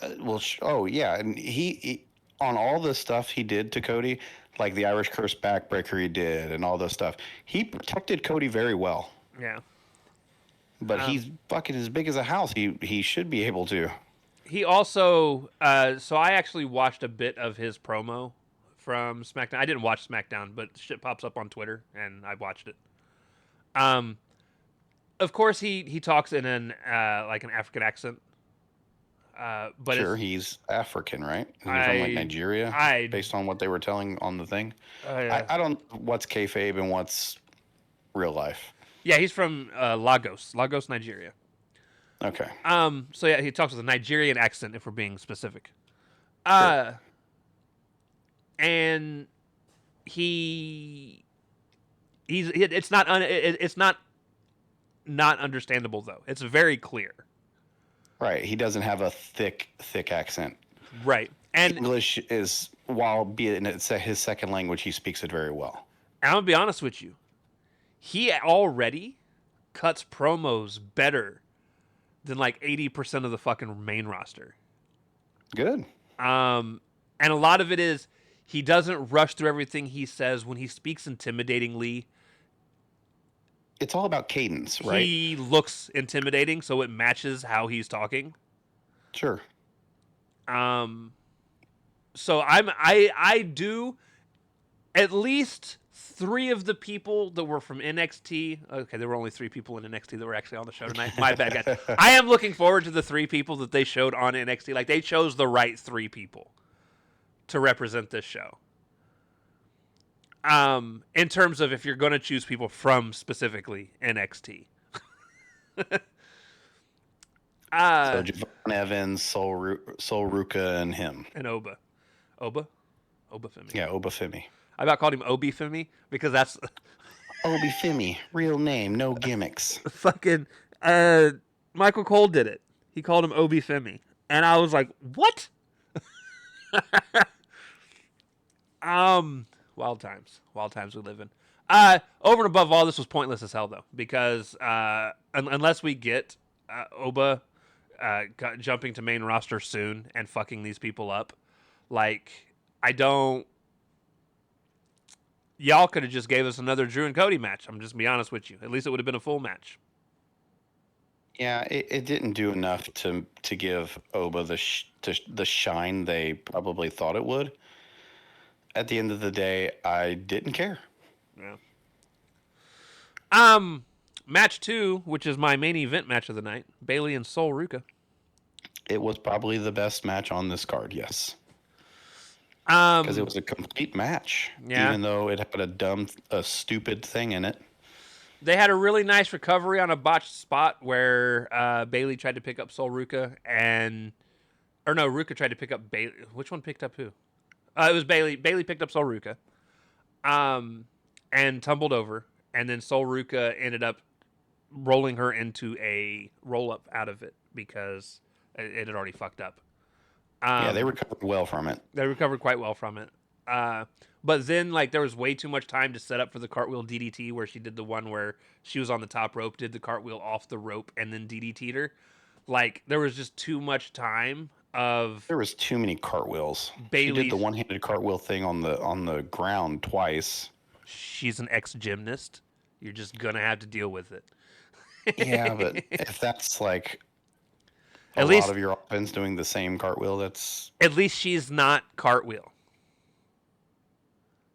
Yeah, and he on all the stuff he did to Cody, like the Irish Curse backbreaker he did, and all this stuff, he protected Cody very well. Yeah. But he's fucking as big as a house. He should be able to. He also, so I actually watched a bit of his promo from SmackDown. I didn't watch SmackDown, but shit pops up on Twitter, and I watched it. Of course, he talks in an African accent. But sure, he's African, right? He's from like Nigeria, based on what they were telling on the thing. Yeah. I don't what's kayfabe and what's real life. Yeah, he's from Lagos, Nigeria. Okay. So yeah, he talks with a Nigerian accent, if we're being specific. Sure. And it's not understandable though. It's very clear. Right. He doesn't have a thick accent. Right. And English is, while be it it's his second language, he speaks it very well. I'm gonna be honest with you. He already cuts promos better than like 80% of the fucking main roster. Good. And a lot of it is he doesn't rush through everything he says. When he speaks intimidatingly, It's all about cadence, right? he looks intimidating, so it matches how he's talking. Sure. So I do at least 3 of the people that were from NXT. Okay, there were only 3 people in NXT that were actually on the show tonight. My bad, guys. I am looking forward to the 3 people that they showed on NXT. Like, they chose the right 3 people to represent this show. In terms of if you're going to choose people from specifically NXT. So Javon Evans, Sol Ruka, and him. And Oba. Oba Femi. Yeah, Oba Femi. I about called him Obi Femi because that's Obi Femi, real name, no gimmicks. fucking Michael Cole did it. He called him Obi Femi. And I was like, what? Wild times we live in. Over and above all, this was pointless as hell though, because unless we get Oba jumping to main roster soon and fucking these people up, like, I don't. Y'all could have just gave us another Drew and Cody match. I'm just be honest with you. At least it would have been a full match. Yeah, it didn't do enough to give Oba the shine they probably thought it would. At the end of the day, I didn't care. Yeah. Match 2, which is my main event match of the night, Bayley and Sol Ruka. It was probably the best match on this card, yes. Because it was a complete match, yeah. Even though it had a stupid thing in it. They had a really nice recovery on a botched spot where Bayley tried to pick up Sol Ruka Ruka tried to pick up Bayley. Which one picked up who? It was Bayley. Bayley picked up Sol Ruka, and tumbled over, and then Sol Ruka ended up rolling her into a roll up out of it because it had already fucked up. Yeah, they recovered well from it. They recovered quite well from it. But then, like, there was way too much time to set up for the cartwheel DDT, where she did the one where she was on the top rope, did the cartwheel off the rope, and then DDT'd her. Like, there was just too much time of. There was too many cartwheels. She did the one-handed cartwheel thing on the ground twice. She's an ex-gymnast. You're just gonna have to deal with it. Yeah, but if that's like at lot least of your offense doing the same cartwheel, that's at least she's not Cartwheel,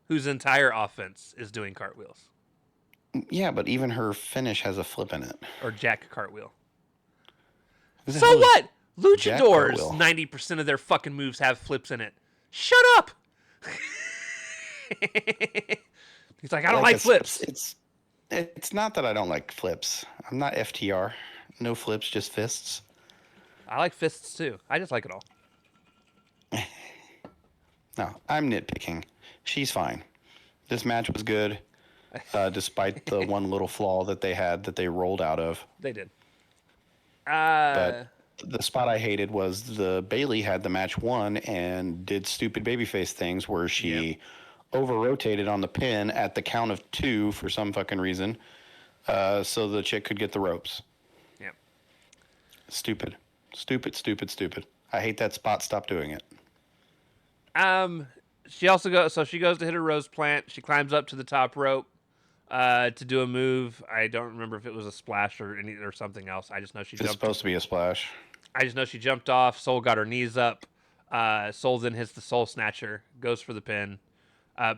whose entire offense is doing cartwheels. Yeah, but even her finish has a flip in it. Or Jack Cartwheel. So what? Luchadors, 90% of their fucking moves have flips in it. Shut up! He's like, I don't like flips. It's not that I don't like flips. I'm not FTR. No flips, just fists. I like fists too. I just like it all. No, I'm nitpicking. She's fine. This match was good, despite the one little flaw that they had that they rolled out of. They did. But the spot I hated was the Bayley had the match won and did stupid babyface things where she over-rotated on the pin at the count of 2 for some fucking reason, so the chick could get the ropes. Yep. Stupid. I hate that spot. Stop doing it. She also goes to hit her rose plant. She climbs up to the top rope to do a move. I don't remember if it was a splash or something else. I just know she jumped. It's supposed to be a splash. I just know she jumped off. Sol got her knees up. Sol then hits the Soul Snatcher, goes for the pin.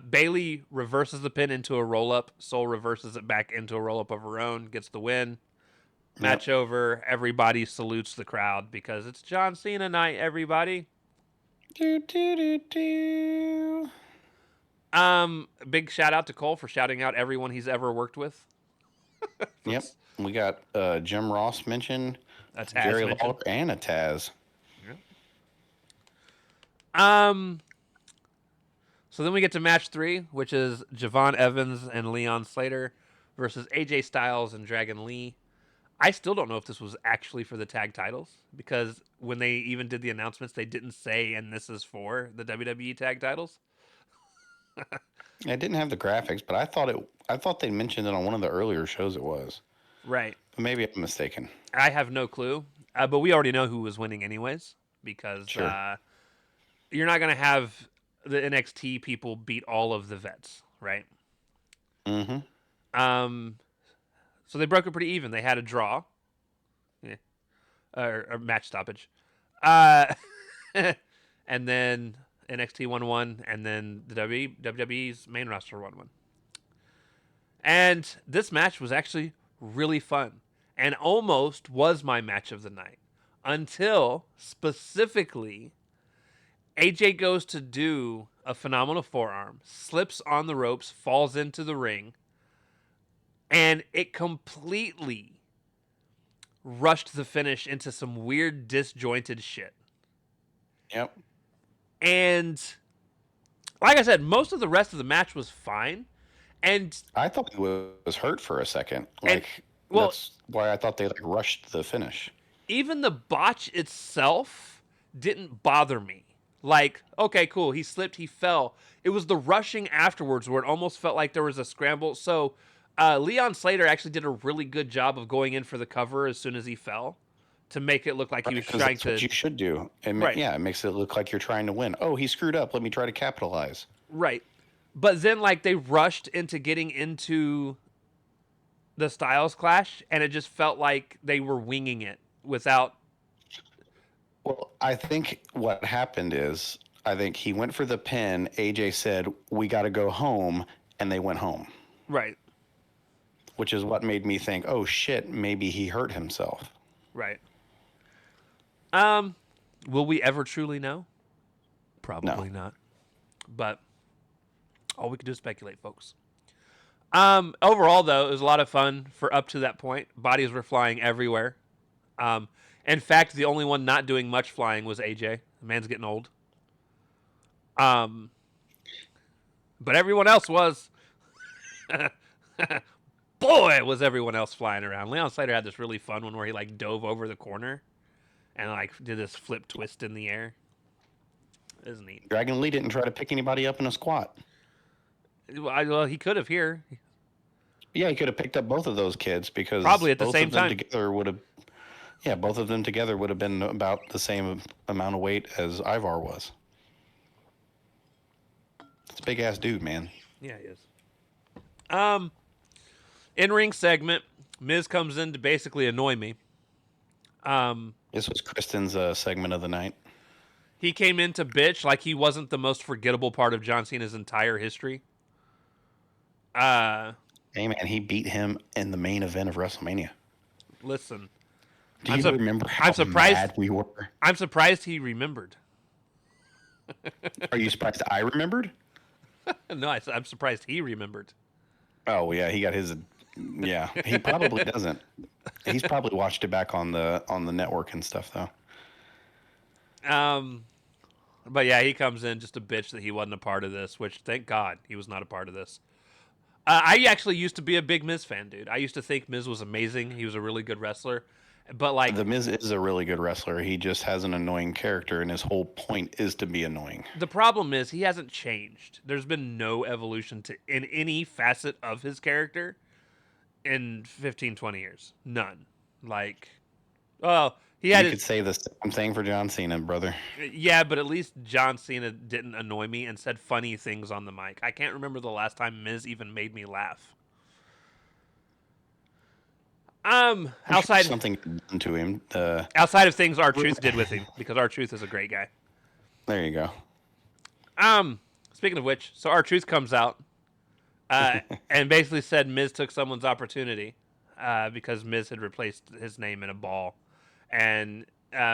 Bayley reverses the pin into a roll up. Sol reverses it back into a roll up of her own, gets the win. Match over. Everybody salutes the crowd because it's John Cena night, everybody. Big shout out to Cole for shouting out everyone he's ever worked with. Yep. We got Jim Ross mentioned, Jerry Lawler, and a Taz. Yep. So then we get to match 3, which is Javon Evans and Leon Slater versus AJ Styles and Dragon Lee. I still don't know if this was actually for the tag titles because when they even did the announcements, they didn't say, and this is for the WWE tag titles. It didn't have the graphics, but I thought they mentioned it on one of the earlier shows. It was, Right. but maybe I'm mistaken. I have no clue. But we already know who was winning anyways because Sure. you're not going to have the NXT people beat all of the vets, right? Mm-hmm. Um, so they broke it pretty even. They had a draw, yeah, or match stoppage. Uh, and then NXT won one, and then the WWE's main roster won one. And this match was actually really fun and almost was my match of the night until specifically AJ goes to do a phenomenal forearm, slips on the ropes, falls into the ring, and it completely rushed the finish into some weird disjointed shit. Yep. And like I said, most of the rest of the match was fine. And I thought he was hurt for a second. and Like well, that's why I thought they like rushed the finish. even the botch itself didn't bother me. Like, okay, cool, he slipped, he fell. It was the rushing afterwards where it almost felt like there was a scramble. So Leon Slater actually did a really good job of going in for the cover as soon as he fell to make it look like he Right, was because trying that's to. what you should do. Right, Yeah, it makes it look like you're trying to win. Oh, he screwed up. Let me try to capitalize. right. But then, like, they rushed into getting into the Styles Clash, and it just felt like they were winging it without. Well, I think what happened is I think he went for the pin. AJ said, "We got to go home," and they went home, Right, which is what made me think, "Oh shit, maybe he hurt himself." right. Um, will we ever truly know? No. Probably not. But all we can do is speculate, folks. Overall, though, it was a lot of fun for up to that point. Bodies were flying everywhere. Um, in fact, the only one not doing much flying was AJ. The man's getting old. Um, but everyone else was. Boy, was everyone else flying around. Leon Slater had this really fun one where he like dove over the corner and like did this flip twist in the air. It was neat. Dragon Lee didn't try to pick anybody up in a squat. Well, he could have here. Yeah, he could have picked up both of those kids because Probably at the both same of them time. together would have. Yeah, both of them together would have been about the same amount of weight as Ivar was. It's a big ass dude, man. Yeah, he is. In ring segment, Miz comes in to basically annoy me. This was Kristen's segment of the night. He came in to bitch like he wasn't the most forgettable part of John Cena's entire history. Hey, man, he beat him in the main event of WrestleMania. Listen, Do you remember how I'm surprised. mad we were? I'm surprised he remembered. Are you surprised I remembered? No, I'm surprised he remembered. Oh, yeah, he got his. Yeah, he probably doesn't. He's probably watched it back on the network and stuff, though. But yeah, he comes in just a bitch that he wasn't a part of this, which thank God he was not a part of this. I actually used to be a big Miz fan, dude. I used to think Miz was amazing. He was a really good wrestler. But like The Miz is a really good wrestler. He just has an annoying character, and his whole point is to be annoying. the problem is he hasn't changed. There's been no evolution in any facet of his character in 15, 20 years. None. Like, well, he had You could say the same thing for John Cena, brother. yeah, but at least John Cena didn't annoy me and said funny things on the mic. I can't remember the last time Miz even made me laugh. Outside Something done to him. outside of things R-Truth did with him, because R-Truth is a great guy. There you go. Speaking of which, so R-Truth comes out and basically said Miz took someone's opportunity because Miz had replaced his name in a ball. And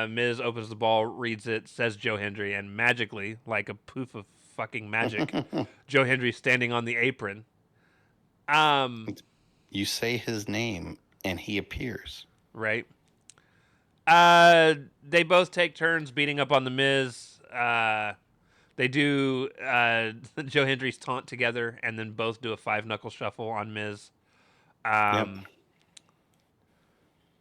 Miz opens the ball, reads it, says Joe Hendry, and magically, like a poof of fucking magic, Joe Hendry's standing on the apron. You say his name, and he appears. Right. They both take turns beating up on the Miz. They do Joe Hendry's taunt together, and then both do a 5-knuckle shuffle on Miz. Yep.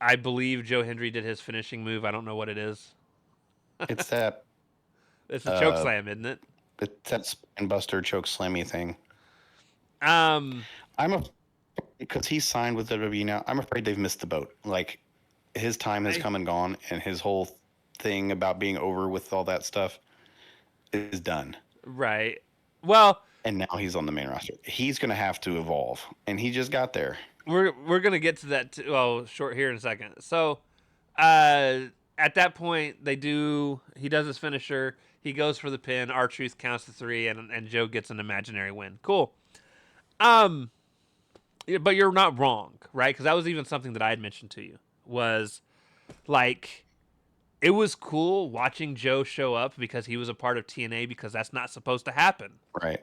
I believe Joe Hendry did his finishing move. I don't know what it is. It's that It's a choke slam, isn't it? it's that spine buster choke slammy thing. Um, Because he's signed with WWE now. I'm afraid they've missed the boat. Like his time has come and gone, and his whole thing about being over with all that stuff is done. right. Well, And now he's on the main roster. He's going to have to evolve, and he just got there. we're gonna get to that. Short here in a second. So, at that point, he does his finisher. He goes for the pin. R-Truth counts to 3, and Joe gets an imaginary win. Cool. But you're not wrong, right? Because that was even something that I had mentioned to you. Was like, it was cool watching Joe show up because he was a part of TNA, because that's not supposed to happen. Right.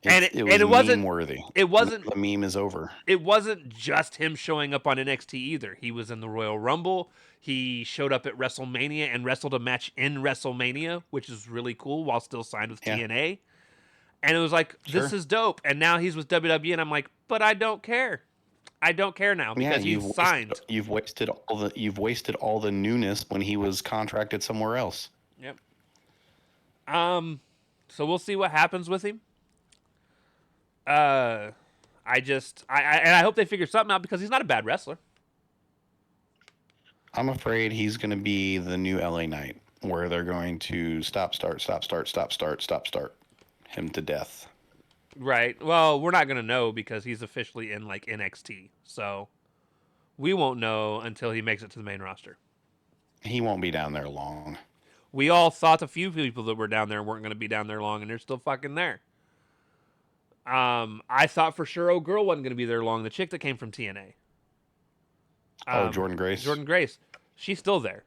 It wasn't meme worthy. It wasn't. The meme is over. It wasn't just him showing up on NXT either. He was in the Royal Rumble. He showed up at WrestleMania and wrestled a match in WrestleMania, which is really cool, while still signed with TNA. And it was like, this is dope. And now he's with WWE, and I'm like, but I don't care. I don't care now because he's signed. You've wasted all the newness when he was contracted somewhere else. Yep. So we'll see what happens with him. I hope they figure something out, because he's not a bad wrestler. I'm afraid he's going to be the new LA Knight, where they're going to stop, start him to death. Right. Well, we're not going to know because he's officially in like NXT. So we won't know until he makes it to the main roster. He won't be down there long. We all thought the few people that were down there weren't going to be down there long, and they're still fucking there. I thought for sure Girl wasn't going to be there long. The chick that came from TNA. Jordan Grace. Jordan Grace. She's still there.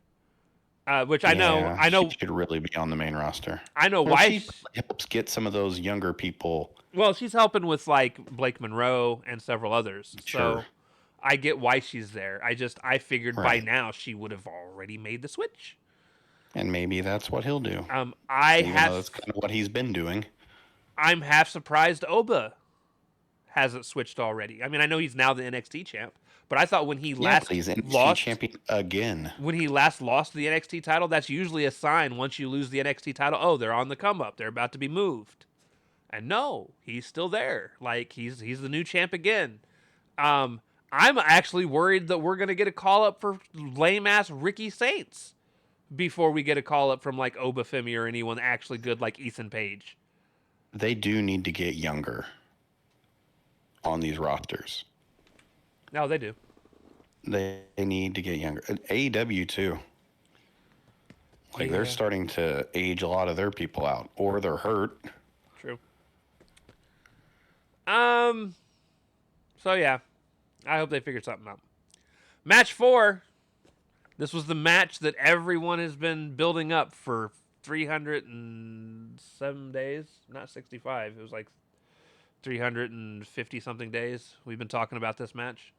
Which I know. She should really be on the main roster. I know why. She helps get some of those younger people. Well, she's helping with like Blake Monroe and several others. Sure. So I get why she's there. I figured by now she would have already made the switch. And maybe that's what he'll do. That's kind of what he's been doing. I'm half surprised Oba hasn't switched already. I mean, I know he's now the NXT champ, but I thought when he last he's NXT lost champion again. When he last lost the NXT title, that's usually a sign once you lose the NXT title, oh, they're on the come up. They're about to be moved. And no, he's still there. Like he's the new champ again. I'm actually worried that we're gonna get a call up for lame ass Ricky Saints before we get a call up from like Oba Femi or anyone actually good like Ethan Page. They do need to get younger on these rosters. No, they do. They need to get younger. AEW too. Like they're starting to age a lot of their people out, or they're hurt. True. So yeah, I hope they figure something out. Match 4. This was the match that everyone has been building up for 307 days. Not 65. It was like 350 something days. We've been talking about this match.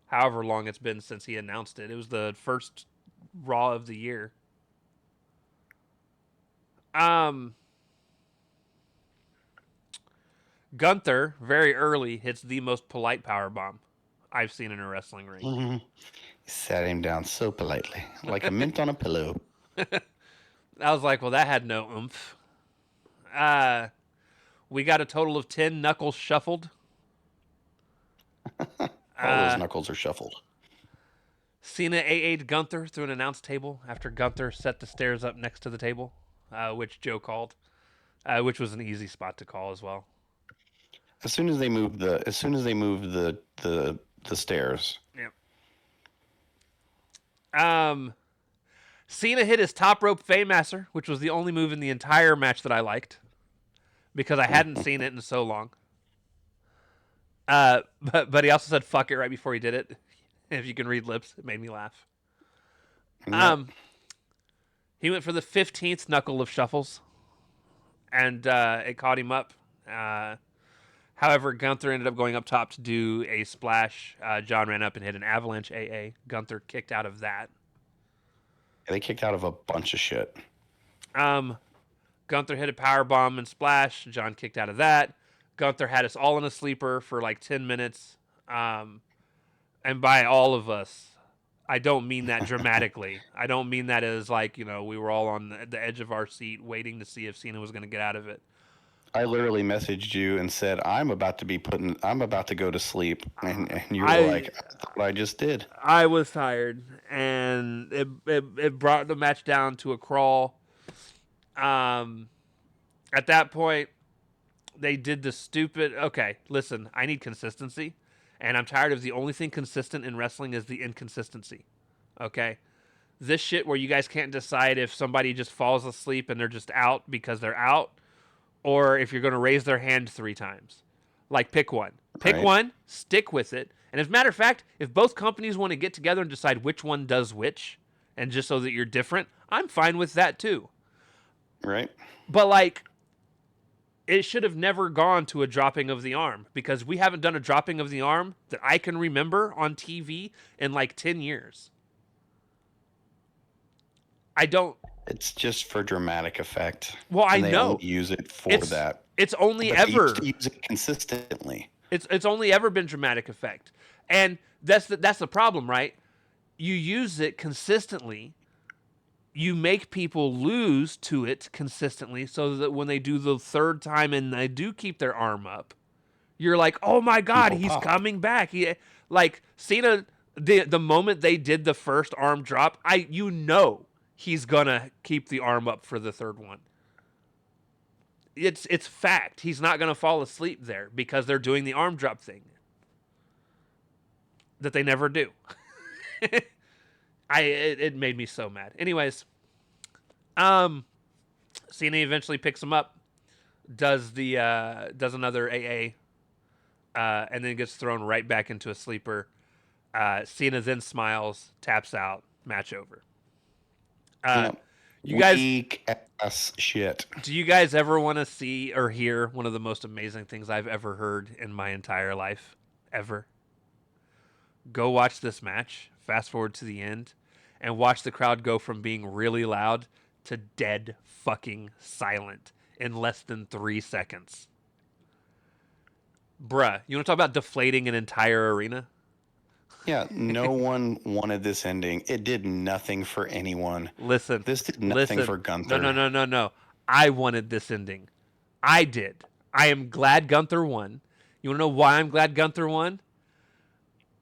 However long it's been since he announced it. It was the first Raw of the year. Gunther, very early, hits the most polite powerbomb I've seen in a wrestling ring. Mm-hmm. He sat him down so politely, like a mint on a pillow. I was like, well, that had no oomph. We got a total of 10 knuckles shuffled. All those knuckles are shuffled. Cena AA'd Gunther through an announce table after Gunther set the stairs up next to the table, which Joe called, which was an easy spot to call as well. As soon as they moved the stairs. Yep. Cena hit his top rope Faymaster, which was the only move in the entire match that I liked, because I hadn't seen it in so long. But he also said "fuck it" right before he did it. If you can read lips, it made me laugh. Yep. He went for the 15th knuckle of shuffles, and it caught him up. However, Gunther ended up going up top to do a splash. John ran up and hit an avalanche AA. Gunther kicked out of that. They kicked out of a bunch of shit. Gunther hit a power bomb and splash. John kicked out of that. Gunther had us all in a sleeper for like 10 minutes. and by all of us, I don't mean that dramatically. I don't mean that as like, we were all on the edge of our seat waiting to see if Cena was going to get out of it. I literally messaged you and said, I'm about to go to sleep. And you were I like, I thought I just did. I was tired, and it brought the match down to a crawl. At that point, they did the stupid. Okay, listen, I need consistency, and I'm tired of the only thing consistent in wrestling is the inconsistency. Okay, this shit where you guys can't decide if somebody just falls asleep and they're just out because they're out, or if you're going to raise their hand 3 times. Like, pick one. Pick Right. one, stick with it. And as a matter of fact, if both companies want to get together and decide which one does which, and just so that you're different, I'm fine with that too. Right. But, like, it should have never gone to a dropping of the arm because we haven't done a dropping of the arm that I can remember on TV in like 10 years. I don't. It's just for dramatic effect. Well, I and they know. only use it for It's that. It's only But ever. they used to use it consistently. It's only ever been dramatic effect, and that's the problem, right? You use it consistently. You make people lose to it consistently, so that when they do the third time and they do keep their arm up, you're like, oh my god, People he's pop. coming back. He like Cena. The moment they did the first arm drop, he's gonna keep the arm up for the third one. It's fact. He's not going to fall asleep there because they're doing the arm drop thing that they never do. It made me so mad. Anyways, Cena eventually picks him up, does another AA, and then gets thrown right back into a sleeper. Cena then smiles, taps out, match over. You guys, Weak ass shit. do you guys ever want to see or hear one of the most amazing things I've ever heard in my entire life? Ever? Go watch this match, fast forward to the end, and watch the crowd go from being really loud to dead fucking silent in less than 3 seconds. Bruh, you want to talk about deflating an entire arena? Yeah, no one wanted this ending. It did nothing for anyone. Listen. This did nothing listen. for Gunther. No. I wanted this ending. I did. I am glad Gunther won. You want to know why I'm glad Gunther won?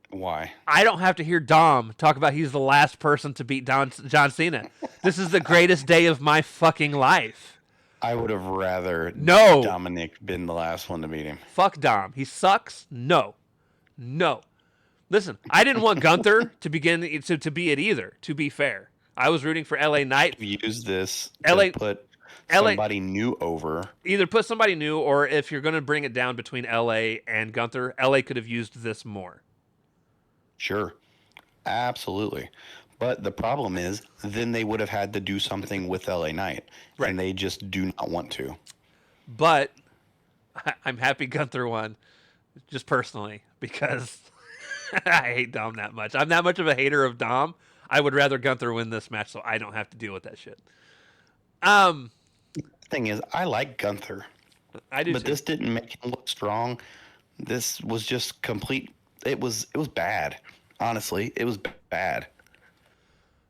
Why? I don't have to hear Dom talk about he's the last person to beat John Cena. This is the greatest day of my fucking life. I would have rather No. Dominic been the last one to beat him. Fuck Dom. He sucks. No. Listen, I didn't want Gunther to be it either, to be fair. I was rooting for LA Knight. Use this LA to put LA somebody new over. Either put somebody new, or if you're going to bring it down between LA and Gunther, LA could have used this more. Sure. Absolutely. But the problem is, then they would have had to do something with LA Knight. Right. And they just do not want to. But I'm happy Gunther won, just personally, because I hate Dom that much. I'm that much of a hater of Dom. I would rather Gunther win this match so I don't have to deal with that shit. Thing is, I like Gunther. I do But too. this didn't make him look strong. This was just complete. It was bad. Honestly, it was bad.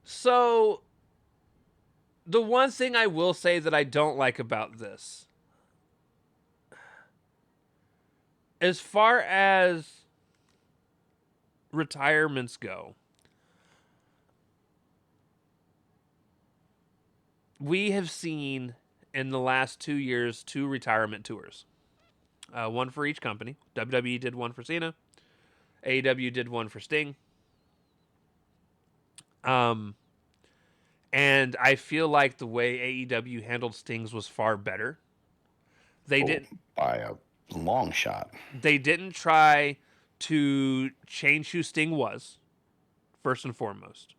So, the one thing I will say that I don't like about this, as far as retirements go, we have seen in the last 2 years 2 retirement tours. One for each company. WWE did one for Cena. AEW did one for Sting. And I feel like the way AEW handled Sting's was far better. They didn't By a long shot. They didn't try to change who Sting was, first and foremost.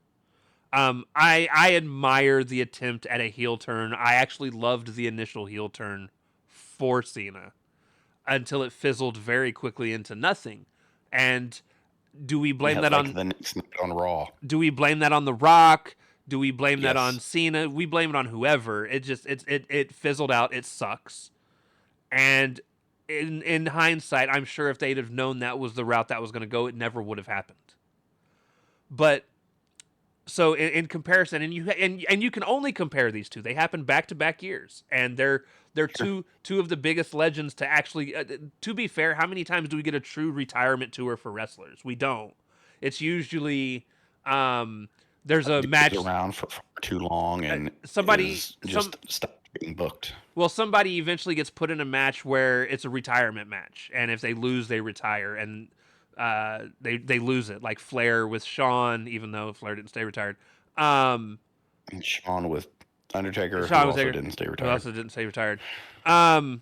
I admire the attempt at a heel turn. I actually loved the initial heel turn for Cena until it fizzled very quickly into nothing. And do we blame Yeah, that like on the next night on Raw? Do we blame that on The Rock? Do we blame that Yes. on Cena? We blame it on whoever. It fizzled out. It sucks. And in hindsight, I'm sure if they'd have known that was the route that was going to go, it never would have happened. But so in comparison, and you can only compare these two. They happen back to back years, and they're Sure. two of the biggest legends to actually. To be fair, how many times do we get a true retirement tour for wrestlers? We don't. It's usually there's a Somebody match. was around for far too long and Somebody is some just stopped being booked. well somebody eventually gets put in a match where it's a retirement match, and if they lose, they retire, and they lose it, like Flair with Shawn, even though Flair didn't stay retired. Um, And Shawn with Undertaker, Shawn who was also there, didn't stay who retired. also didn't stay retired. Um,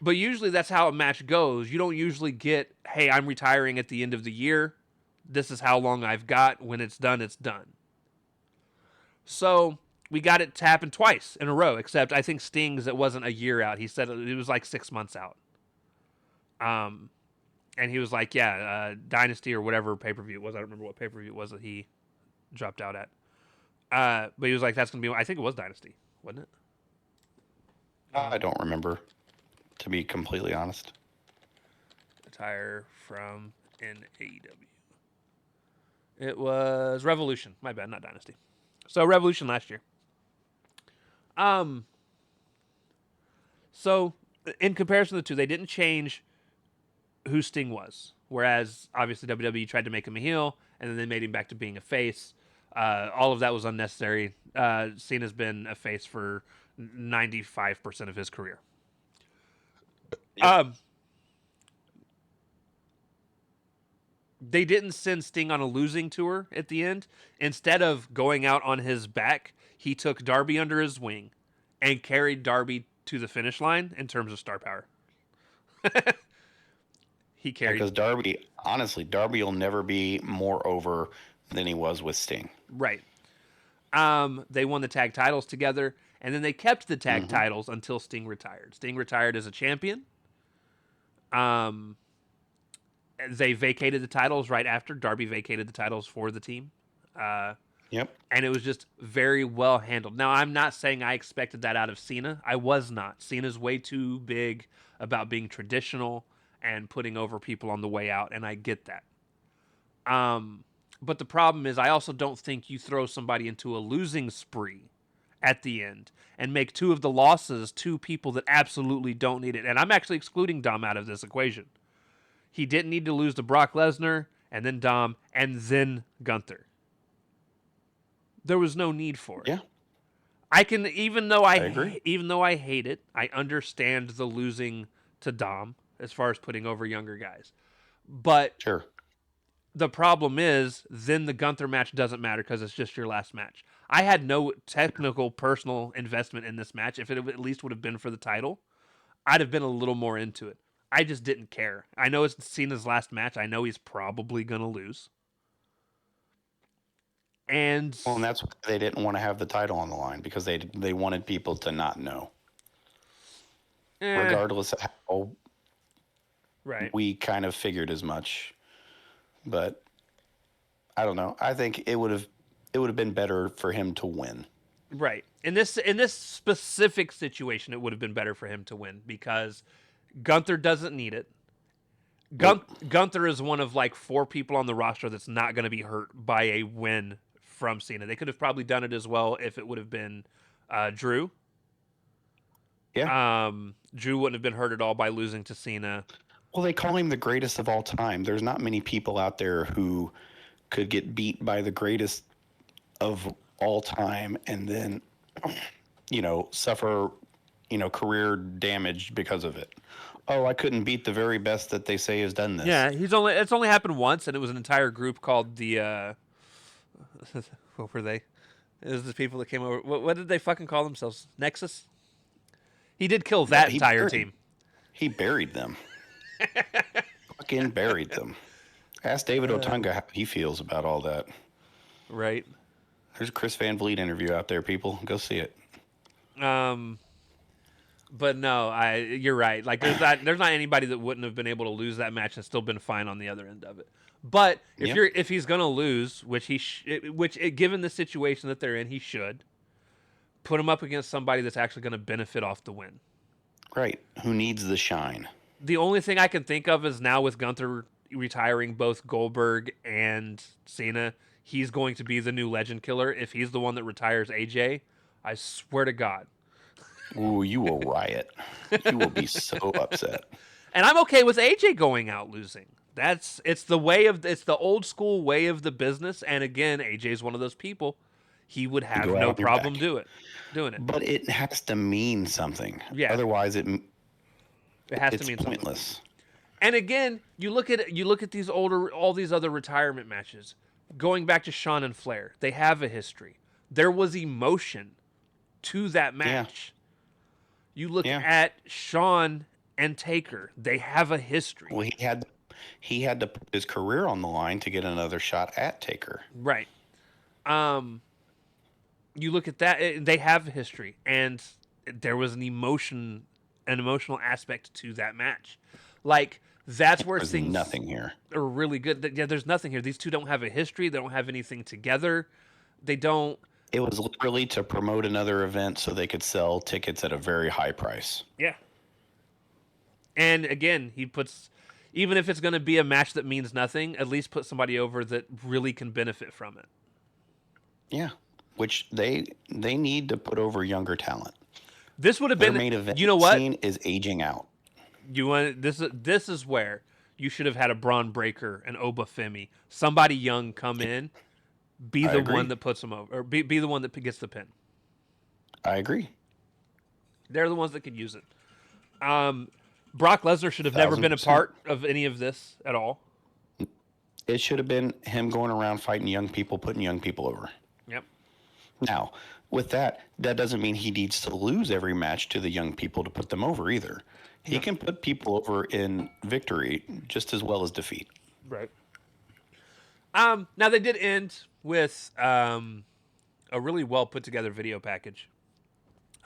but usually that's how a match goes. You don't usually get, hey, I'm retiring at the end of the year. This is how long I've got. When it's done, it's done. So we got it to happen twice in a row, except I think Sting's, it wasn't a year out. He said it was like 6 months out. Um, and he was like, yeah, Dynasty or whatever pay-per-view it was. I don't remember what pay-per-view it was that he dropped out at. But he was like, that's going to be, I think it was Dynasty, wasn't it? I don't remember, to be completely honest. Retire from an AEW. It was Revolution. My bad, not Dynasty. So Revolution last year. So in comparison to the two, they didn't change who Sting was. Whereas obviously WWE tried to make him a heel, and then they made him back to being a face. All of that was unnecessary. Cena's been a face for 95% of his career. Yep. They didn't send Sting on a losing tour at the end. Instead of going out on his back, he took Darby under his wing and carried Darby to the finish line in terms of star power. He carried. Because Darby, honestly, Darby will never be more over than he was with Sting. Right. They won the tag titles together, and then they kept the tag titles until Sting retired. Sting retired as a champion. They vacated the titles right after. Darby vacated the titles for the team. Yep. And it was just very well handled. Now, I'm not saying I expected that out of Cena. I was not. Cena's way too big about being traditional and putting over people on the way out, and I get that. But the problem is, I also don't think you throw somebody into a losing spree at the end and make two of the losses two people that absolutely don't need it. And I'm actually excluding Dom out of this equation. He didn't need to lose to Brock Lesnar, and then Dom, and then Gunther. There was no need for it. Yeah. I can, even though I agree. even though I hate it, I understand the losing to Dom as far as putting over younger guys. But Sure. the problem is, then the Gunther match doesn't matter because it's just your last match. I had no technical personal investment in this match. If it at least would have been for the title, I'd have been a little more into it. I just didn't care. I know it's Cena's last match. I know he's probably going to lose. And that's why they didn't want to have the title on the line, because they wanted people to not know. Regardless of how right. we kind of figured as much. But I don't know. I think it would have been better for him to win. Right. In this specific situation, it would have been better for him to win because Gunther doesn't need it. Gunther is one of like 4 people on the roster that's not going to be hurt by a win from Cena. They could have probably done it as well if it would have been Drew. Yeah. Drew wouldn't have been hurt at all by losing to Cena. Well, they call him the greatest of all time. There's not many people out there who could get beat by the greatest of all time and then, suffer, career damage because of it. Oh, I couldn't beat the very best that they say has done this. Yeah, it's only happened once, and it was an entire group called the what were they? It was the people that came over. What did they fucking call themselves? Nexus? He did kill that entire team. He buried them. Fucking buried them. Ask David Otunga how he feels about all that. Right. There's a Chris Van Vliet interview out there, people. Go see it. But no, you're right. Like there's not anybody that wouldn't have been able to lose that match and still been fine on the other end of it. But if he's gonna lose, which given the situation that they're in, he should put him up against somebody that's actually going to benefit off the win. Right. Who needs the shine? The only thing I can think of is now with Gunther retiring both Goldberg and Cena, he's going to be the new legend killer. If he's the one that retires AJ, I swear to God. Ooh, you will riot. You will be so upset. And I'm okay with AJ going out losing. It's the old school way of the business. And again, AJ's one of those people. He would You have go out no on your problem back. doing it. But it has to mean something. Yeah. Otherwise, It has it's to mean something. pointless. And again, you look at these all these other retirement matches. Going back to Shawn and Flair, they have a history. There was emotion to that match. You look at Shawn and Taker, they have a history. Well, he had to put his career on the line to get another shot at Taker. Right. You look at that, they have a history, and there was an emotional aspect to that match. Like, that's where There's things nothing here. are really good. Yeah, there's nothing here. These two don't have a history. They don't have anything together. They don't. It was literally to promote another event so they could sell tickets at a very high price. Yeah. And again, he puts, even if it's going to be a match that means nothing, at least put somebody over that really can benefit from it. Yeah, which they need to put over younger talent. This would have Their been, main event you know what? scene is aging out. You want this is where you should have had a Braun Breaker and Obafemi, somebody young come in, be I the agree. one that puts them over, or be the one that gets the pin. I agree. They're the ones that could use it. Brock Lesnar should have never been a 1000%. part of any of this at all. It should have been him going around fighting young people, putting young people over. Yep. Now, with that doesn't mean he needs to lose every match to the young people to put them over either. He can put people over in victory just as well as defeat. Right. Now they did end with a really well put together video package.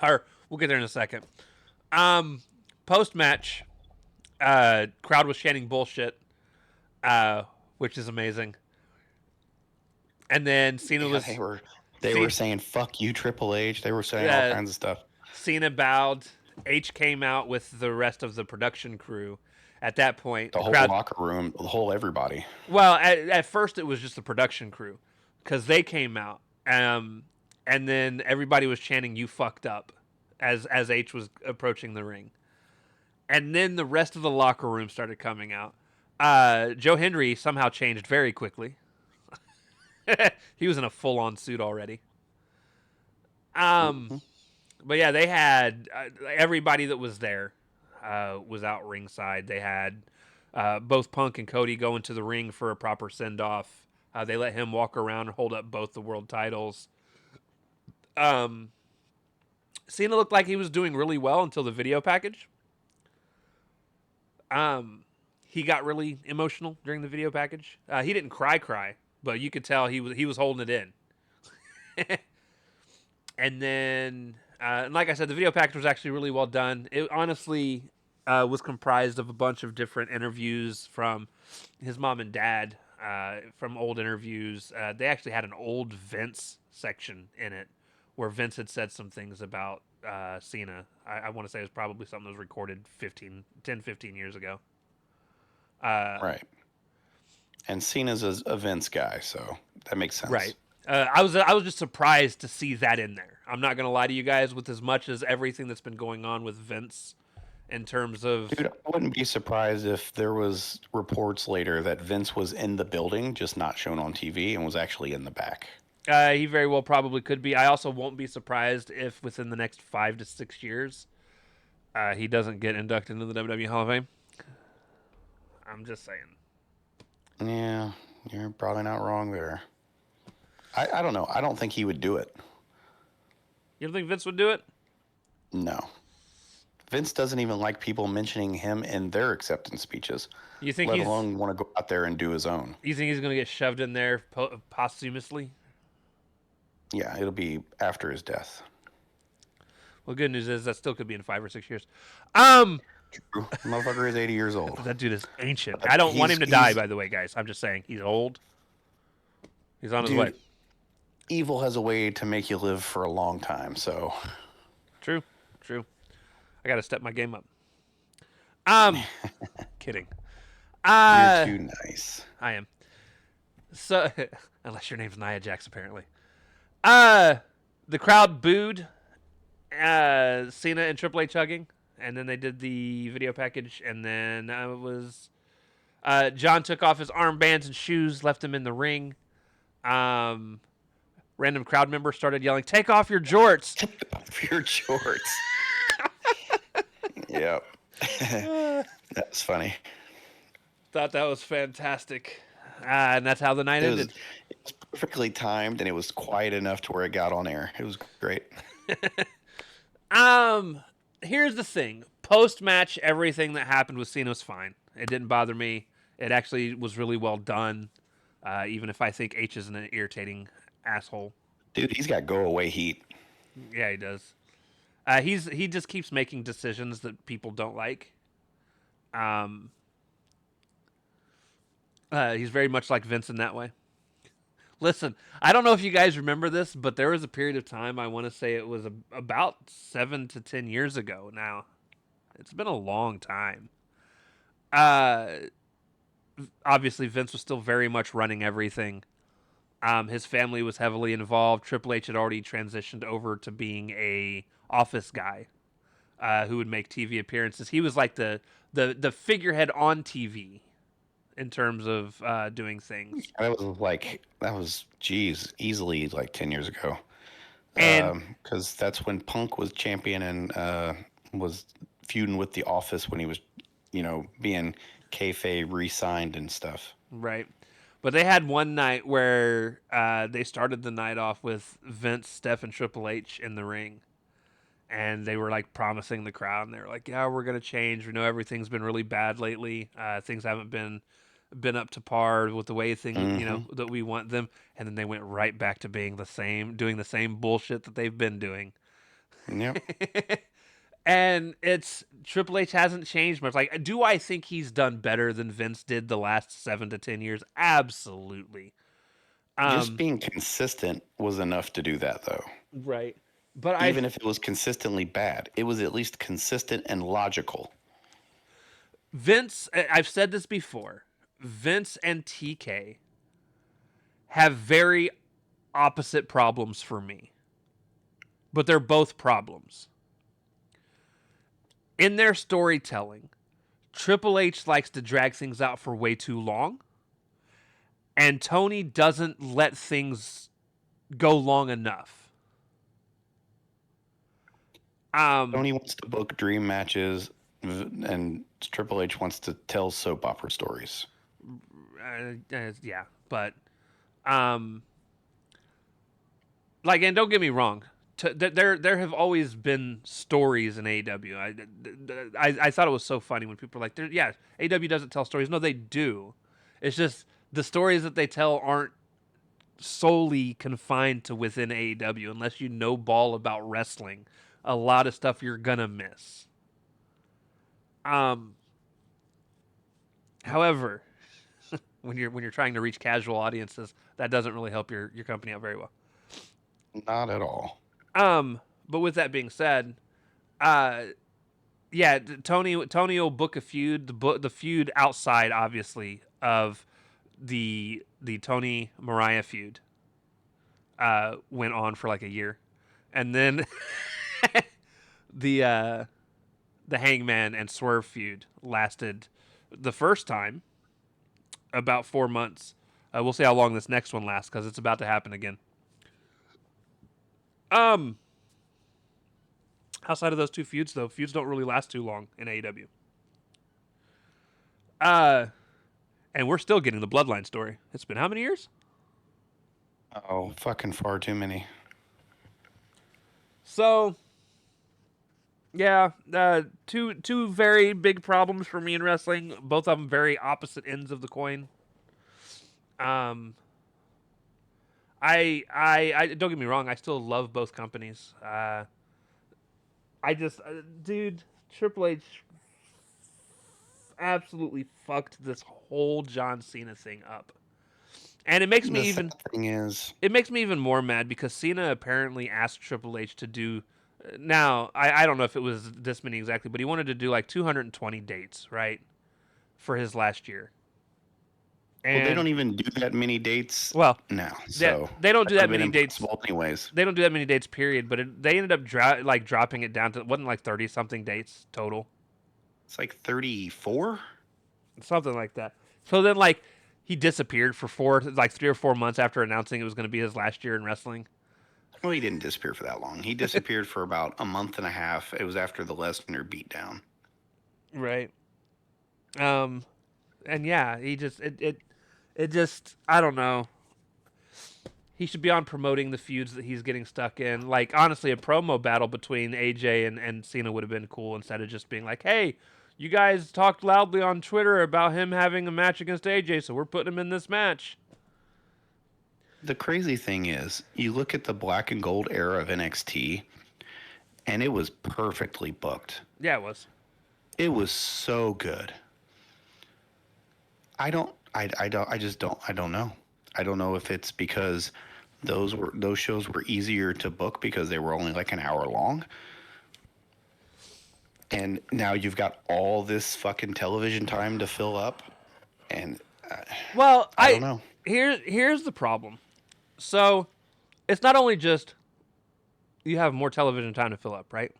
We'll get there in a second. Post match, crowd was chanting bullshit, which is amazing. And then Cena was they were saying "fuck you, Triple H." They were saying all kinds of stuff. Cena bowed. H came out with the rest of the production crew. At that point, The whole crowd, locker room, the whole everybody. well, at first it was just the production crew because they came out, and then everybody was chanting "You fucked up" as H was approaching the ring, and then the rest of the locker room started coming out. Joe Hendry somehow changed very quickly. He was in a full-on suit already. But yeah, they had everybody that was there was out ringside. They had both Punk and Cody go into the ring for a proper send-off. They let him walk around and hold up both the world titles. Cena looked like he was doing really well until the video package. He got really emotional during the video package. He didn't cry, but you could tell he was holding it in. And then, like I said, the video package was actually really well done. It honestly was comprised of a bunch of different interviews from his mom and dad, from old interviews. They actually had an old Vince section in it where Vince had said some things about Cena. I want to say it was probably something that was recorded 15 years ago. Right. And Cena's a Vince guy, so that makes sense. Right. I was just surprised to see that in there. I'm not going to lie to you guys, with as much as everything that's been going on with Vince in terms of... Dude, I wouldn't be surprised if there was reports later that Vince was in the building, just not shown on TV, and was actually in the back. He very well probably could be. I also won't be surprised if within the next 5 to 6 years he doesn't get inducted into the WWE Hall of Fame. I'm just saying. Yeah, you're probably not wrong there. I don't know. I don't think he would do it. You don't think Vince would do it? No. Vince doesn't even like people mentioning him in their acceptance speeches. You think let alone want to go out there and do his own. You think he's going to get shoved in there posthumously? Yeah, it'll be after his death. Well, good news is that still could be in 5 or 6 years. True. Motherfucker is 80 years old. That dude is ancient. I don't want him to die, by the way, guys. I'm just saying. He's old. He's on his way. Evil has a way to make you live for a long time, so... True. I got to step my game up. Kidding. You're too nice. I am. So unless your name's Nia Jax, apparently. The crowd booed Cena and Triple H hugging, and then they did the video package, and then it was John took off his armbands and shoes, left him in the ring. Random crowd member started yelling, "Take off your jorts!" Take off your shorts. Yep. That's funny. Thought that was fantastic. And that's how the night ended. It was perfectly timed, and it was quiet enough to where it got on air. It was great. Here's the thing. Post-match, everything that happened with Cena was fine. It didn't bother me. It actually was really well done, even if I think H is an irritating asshole. Dude, he's got go-away heat. Yeah, he does. He just keeps making decisions that people don't like. He's very much like Vince in that way. Listen, I don't know if you guys remember this, but there was a period of time, I want to say it was about 7 to 10 years ago now. It's been a long time. Obviously, Vince was still very much running everything. His family was heavily involved. Triple H had already transitioned over to being a office guy who would make TV appearances. He was like the figurehead on TV in terms of doing things. That was easily like 10 years ago. And because that's when Punk was champion and was feuding with the Office when he was, being kayfabe re-signed and stuff. right. But they had one night where they started the night off with Vince, Steph, and Triple H in the ring. And they were like promising the crowd, and they were like, "Yeah, we're gonna change. We know everything's been really bad lately. Things haven't been up to par with the way things, that we want them." And then they went right back to being the same, doing the same bullshit that they've been doing. Yep. And it's Triple H hasn't changed much. Like, do I think he's done better than Vince did the last 7 to 10 years? Absolutely. Just being consistent was enough to do that, though. Right. But Even if it was consistently bad, it was at least consistent and logical. Vince, I've said this before. Vince and TK have very opposite problems for me. But they're both problems. In their storytelling, Triple H likes to drag things out for way too long. And Tony doesn't let things go long enough. Tony wants to book dream matches, and Triple H wants to tell soap opera stories. Yeah, but and don't get me wrong, there have always been stories in AEW. I thought it was so funny when people were like, "Yeah, AEW doesn't tell stories." No, they do. It's just the stories that they tell aren't solely confined to within AEW. Unless you know ball about wrestling, a lot of stuff you're gonna miss. However, when you're trying to reach casual audiences, that doesn't really help your company out very well. Not at all. But with that being said, yeah, Tony will book a feud, the feud outside, obviously, of the Tony Mariah feud. Went on for like a year, and then the Hangman and Swerve feud lasted the first time about 4 months. We'll see how long this next one lasts because it's about to happen again. Outside of those two feuds, though, feuds don't really last too long in AEW. And we're still getting the Bloodline story. It's been how many years? Oh, fucking far too many. So, yeah, two very big problems for me in wrestling. Both of them very opposite ends of the coin. I don't get me wrong. I still love both companies. Dude, Triple H absolutely fucked this whole John Cena thing up. And it makes me even more mad because Cena apparently asked Triple H to do. Now, I don't know if it was this many exactly, but he wanted to do like 220 dates, right? For his last year. And Well, they don't even do that many dates well, now, that so they don't do that that would have many been dates. impossible anyways. They don't do that many dates, period. But they ended up dropping it down to, it wasn't like 30 something dates total, It's like 34. something like that. So then like he disappeared for 3 or 4 months after announcing it was going to be his last year in wrestling. Well, he didn't disappear for that long. He disappeared for about a month and a half. It was after the Lesnar beatdown. Right. And yeah, he just it just, I don't know. He should be on promoting the feuds that he's getting stuck in. Like, honestly, a promo battle between AJ and Cena would have been cool instead of just being like, hey, you guys talked loudly on Twitter about him having a match against AJ, so we're putting him in this match. The crazy thing is, you look at the black and gold era of NXT, and it was perfectly booked. Yeah, it was. It was so good. I don't know. I don't know if it's because those shows were easier to book because they were only like an hour long. And now you've got all this fucking television time to fill up, and Well, I don't know. Here's the problem. So, it's not only just you have more television time to fill up, right?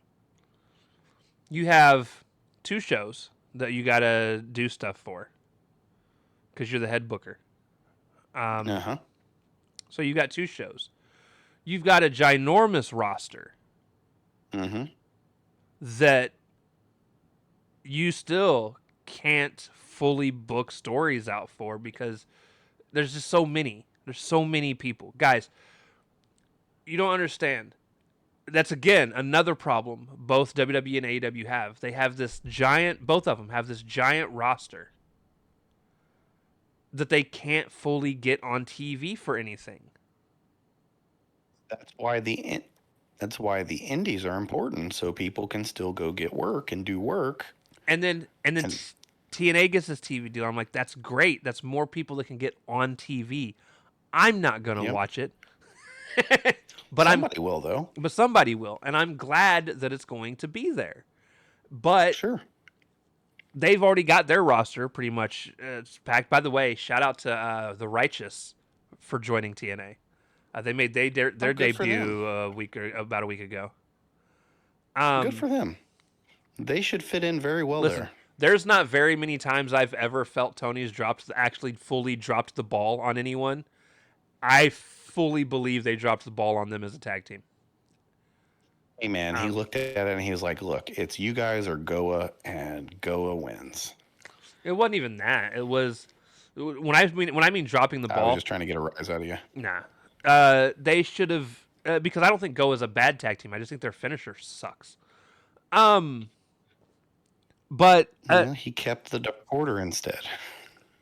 You have 2 shows that you got to do stuff for because you're the head booker. So you got 2 shows. You've got a ginormous roster that you still can't fully book stories out for because there's just so many. There's so many people. Guys, you don't understand. That's, again, another problem both WWE and AEW have. They have this giant, both of them have this giant roster that they can't fully get on TV for anything. That's why the indies are important, so people can still go get work and do work. And then TNA gets this TV deal. I'm like, that's great. That's more people that can get on TV. I'm not gonna watch it, but somebody will though. But somebody will, and I'm glad that it's going to be there. But sure, they've already got their roster pretty much it's packed. By the way, shout out to the Righteous for joining TNA. They made their debut about a week ago. Good for them. They should fit in very well there. There's not very many times I've ever felt Tony's actually fully dropped the ball on anyone. I fully believe they dropped the ball on them as a tag team. Hey man, he looked at it and he was like, "Look, it's you guys or Goa, and Goa wins." It wasn't even that. It was when I mean dropping the ball. I was just trying to get a rise out of you. Nah, they should have because I don't think Goa is a bad tag team. I just think their finisher sucks. But he kept the Dark Order instead.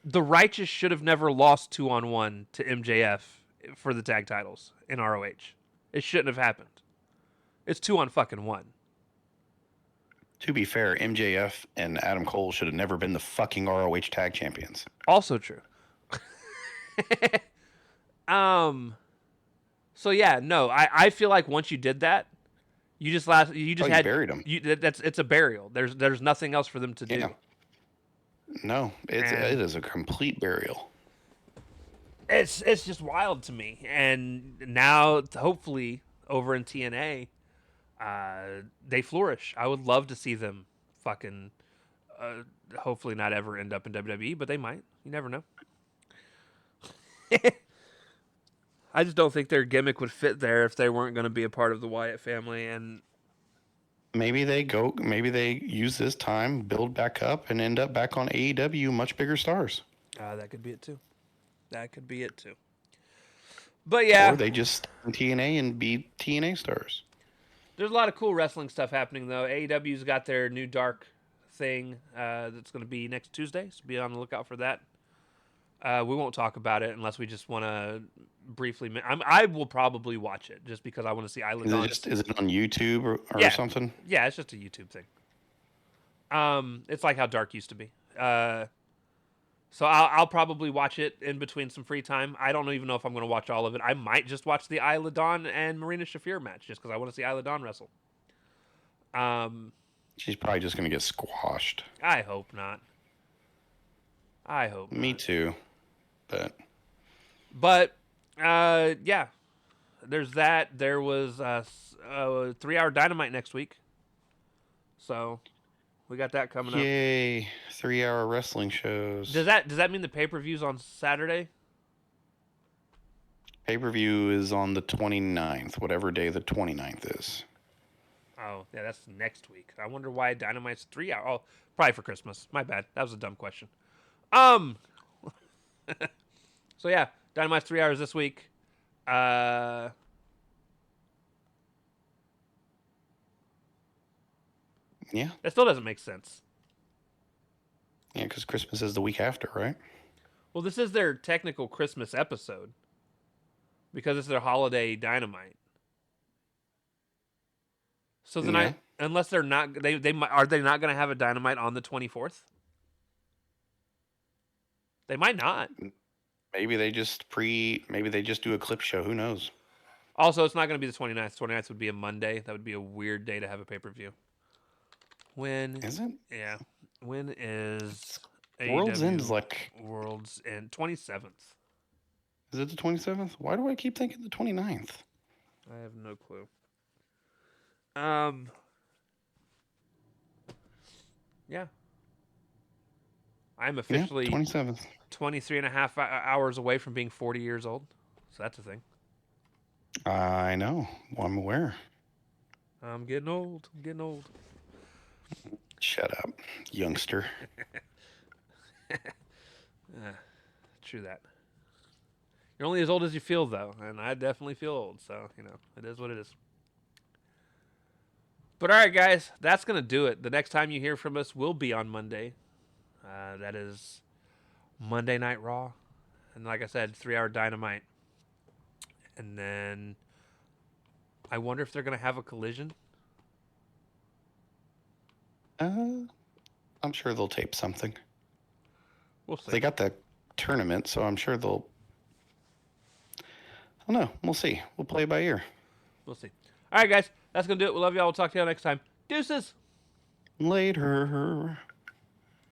The Righteous should have never lost 2-on-1 to MJF for the tag titles in ROH. It shouldn't have happened. It's 2-on-1. To be fair, MJF and Adam Cole should have never been the fucking ROH tag champions. Also true. So yeah, no, I feel like once you did that, you just buried them. It's a burial. There's nothing else for them to do. Yeah. No, it is a complete burial. It's just wild to me. And now, hopefully, over in TNA, they flourish. I would love to see them fucking, hopefully not ever end up in WWE, but they might. You never know. I just don't think their gimmick would fit there if they weren't going to be a part of the Wyatt family. And maybe they use this time, build back up, and end up back on AEW, much bigger stars. That could be it too. But yeah, or they just TNA and be TNA stars. There's a lot of cool wrestling stuff happening though. AEW's got their new Dark thing that's going to be next Tuesday, so be on the lookout for that. We won't talk about it unless we just want to briefly. I will probably watch it just because I want to see Isla Dawn. Is it on YouTube or something? Yeah, it's just a YouTube thing. It's like how Dark used to be. So I'll probably watch it in between some free time. I don't even know if I'm going to watch all of it. I might just watch the Isla Dawn and Marina Shafir match just because I want to see Isla Dawn wrestle. She's probably just going to get squashed. I hope not. Me too. But yeah, there's that. There was 3-hour Dynamite next week, so we got that coming up. yay, 3-hour wrestling shows. Does that mean the pay-per-view's on Saturday? Pay-per-view is on the 29th, whatever day the 29th is. Oh, yeah, that's next week. I wonder why Dynamite's 3 hour. Oh, probably for Christmas. My bad. That was a dumb question. So yeah, Dynamite's 3 hours this week. That Yeah, still doesn't make sense. yeah, because Christmas is the week after, right? Well, this is their technical Christmas episode because it's their holiday Dynamite. So then Yeah. unless they're not, are they not going to have a Dynamite on the 24th? They might not. Maybe they just do a clip show. Who knows? Also, it's not going to be the 29th. 29th would be a Monday. That would be a weird day to have a pay-per-view. When Is it? Yeah. When is World's AEW End is like. World's End? 27th. Is it the 27th? Why do I keep thinking the 29th? I have no clue. Yeah. I'm officially 27th. 23 and a half hours away from being 40 years old. So that's a thing. I know. Well, I'm aware. I'm getting old. I'm getting old. Shut up, youngster. True that. You're only as old as you feel, though. And I definitely feel old. So, it is what it is. But all right, guys, that's going to do it. The next time you hear from us will be on Monday. That is Monday Night Raw. And like I said, 3-hour Dynamite. And then I wonder if they're going to have a collision. I'm sure they'll tape something. We'll see. They got the tournament, so I'm sure they'll. I don't know. We'll see. We'll play it by ear. We'll see. All right, guys, that's going to do it. We love y'all. We'll talk to y'all next time. Deuces. Later.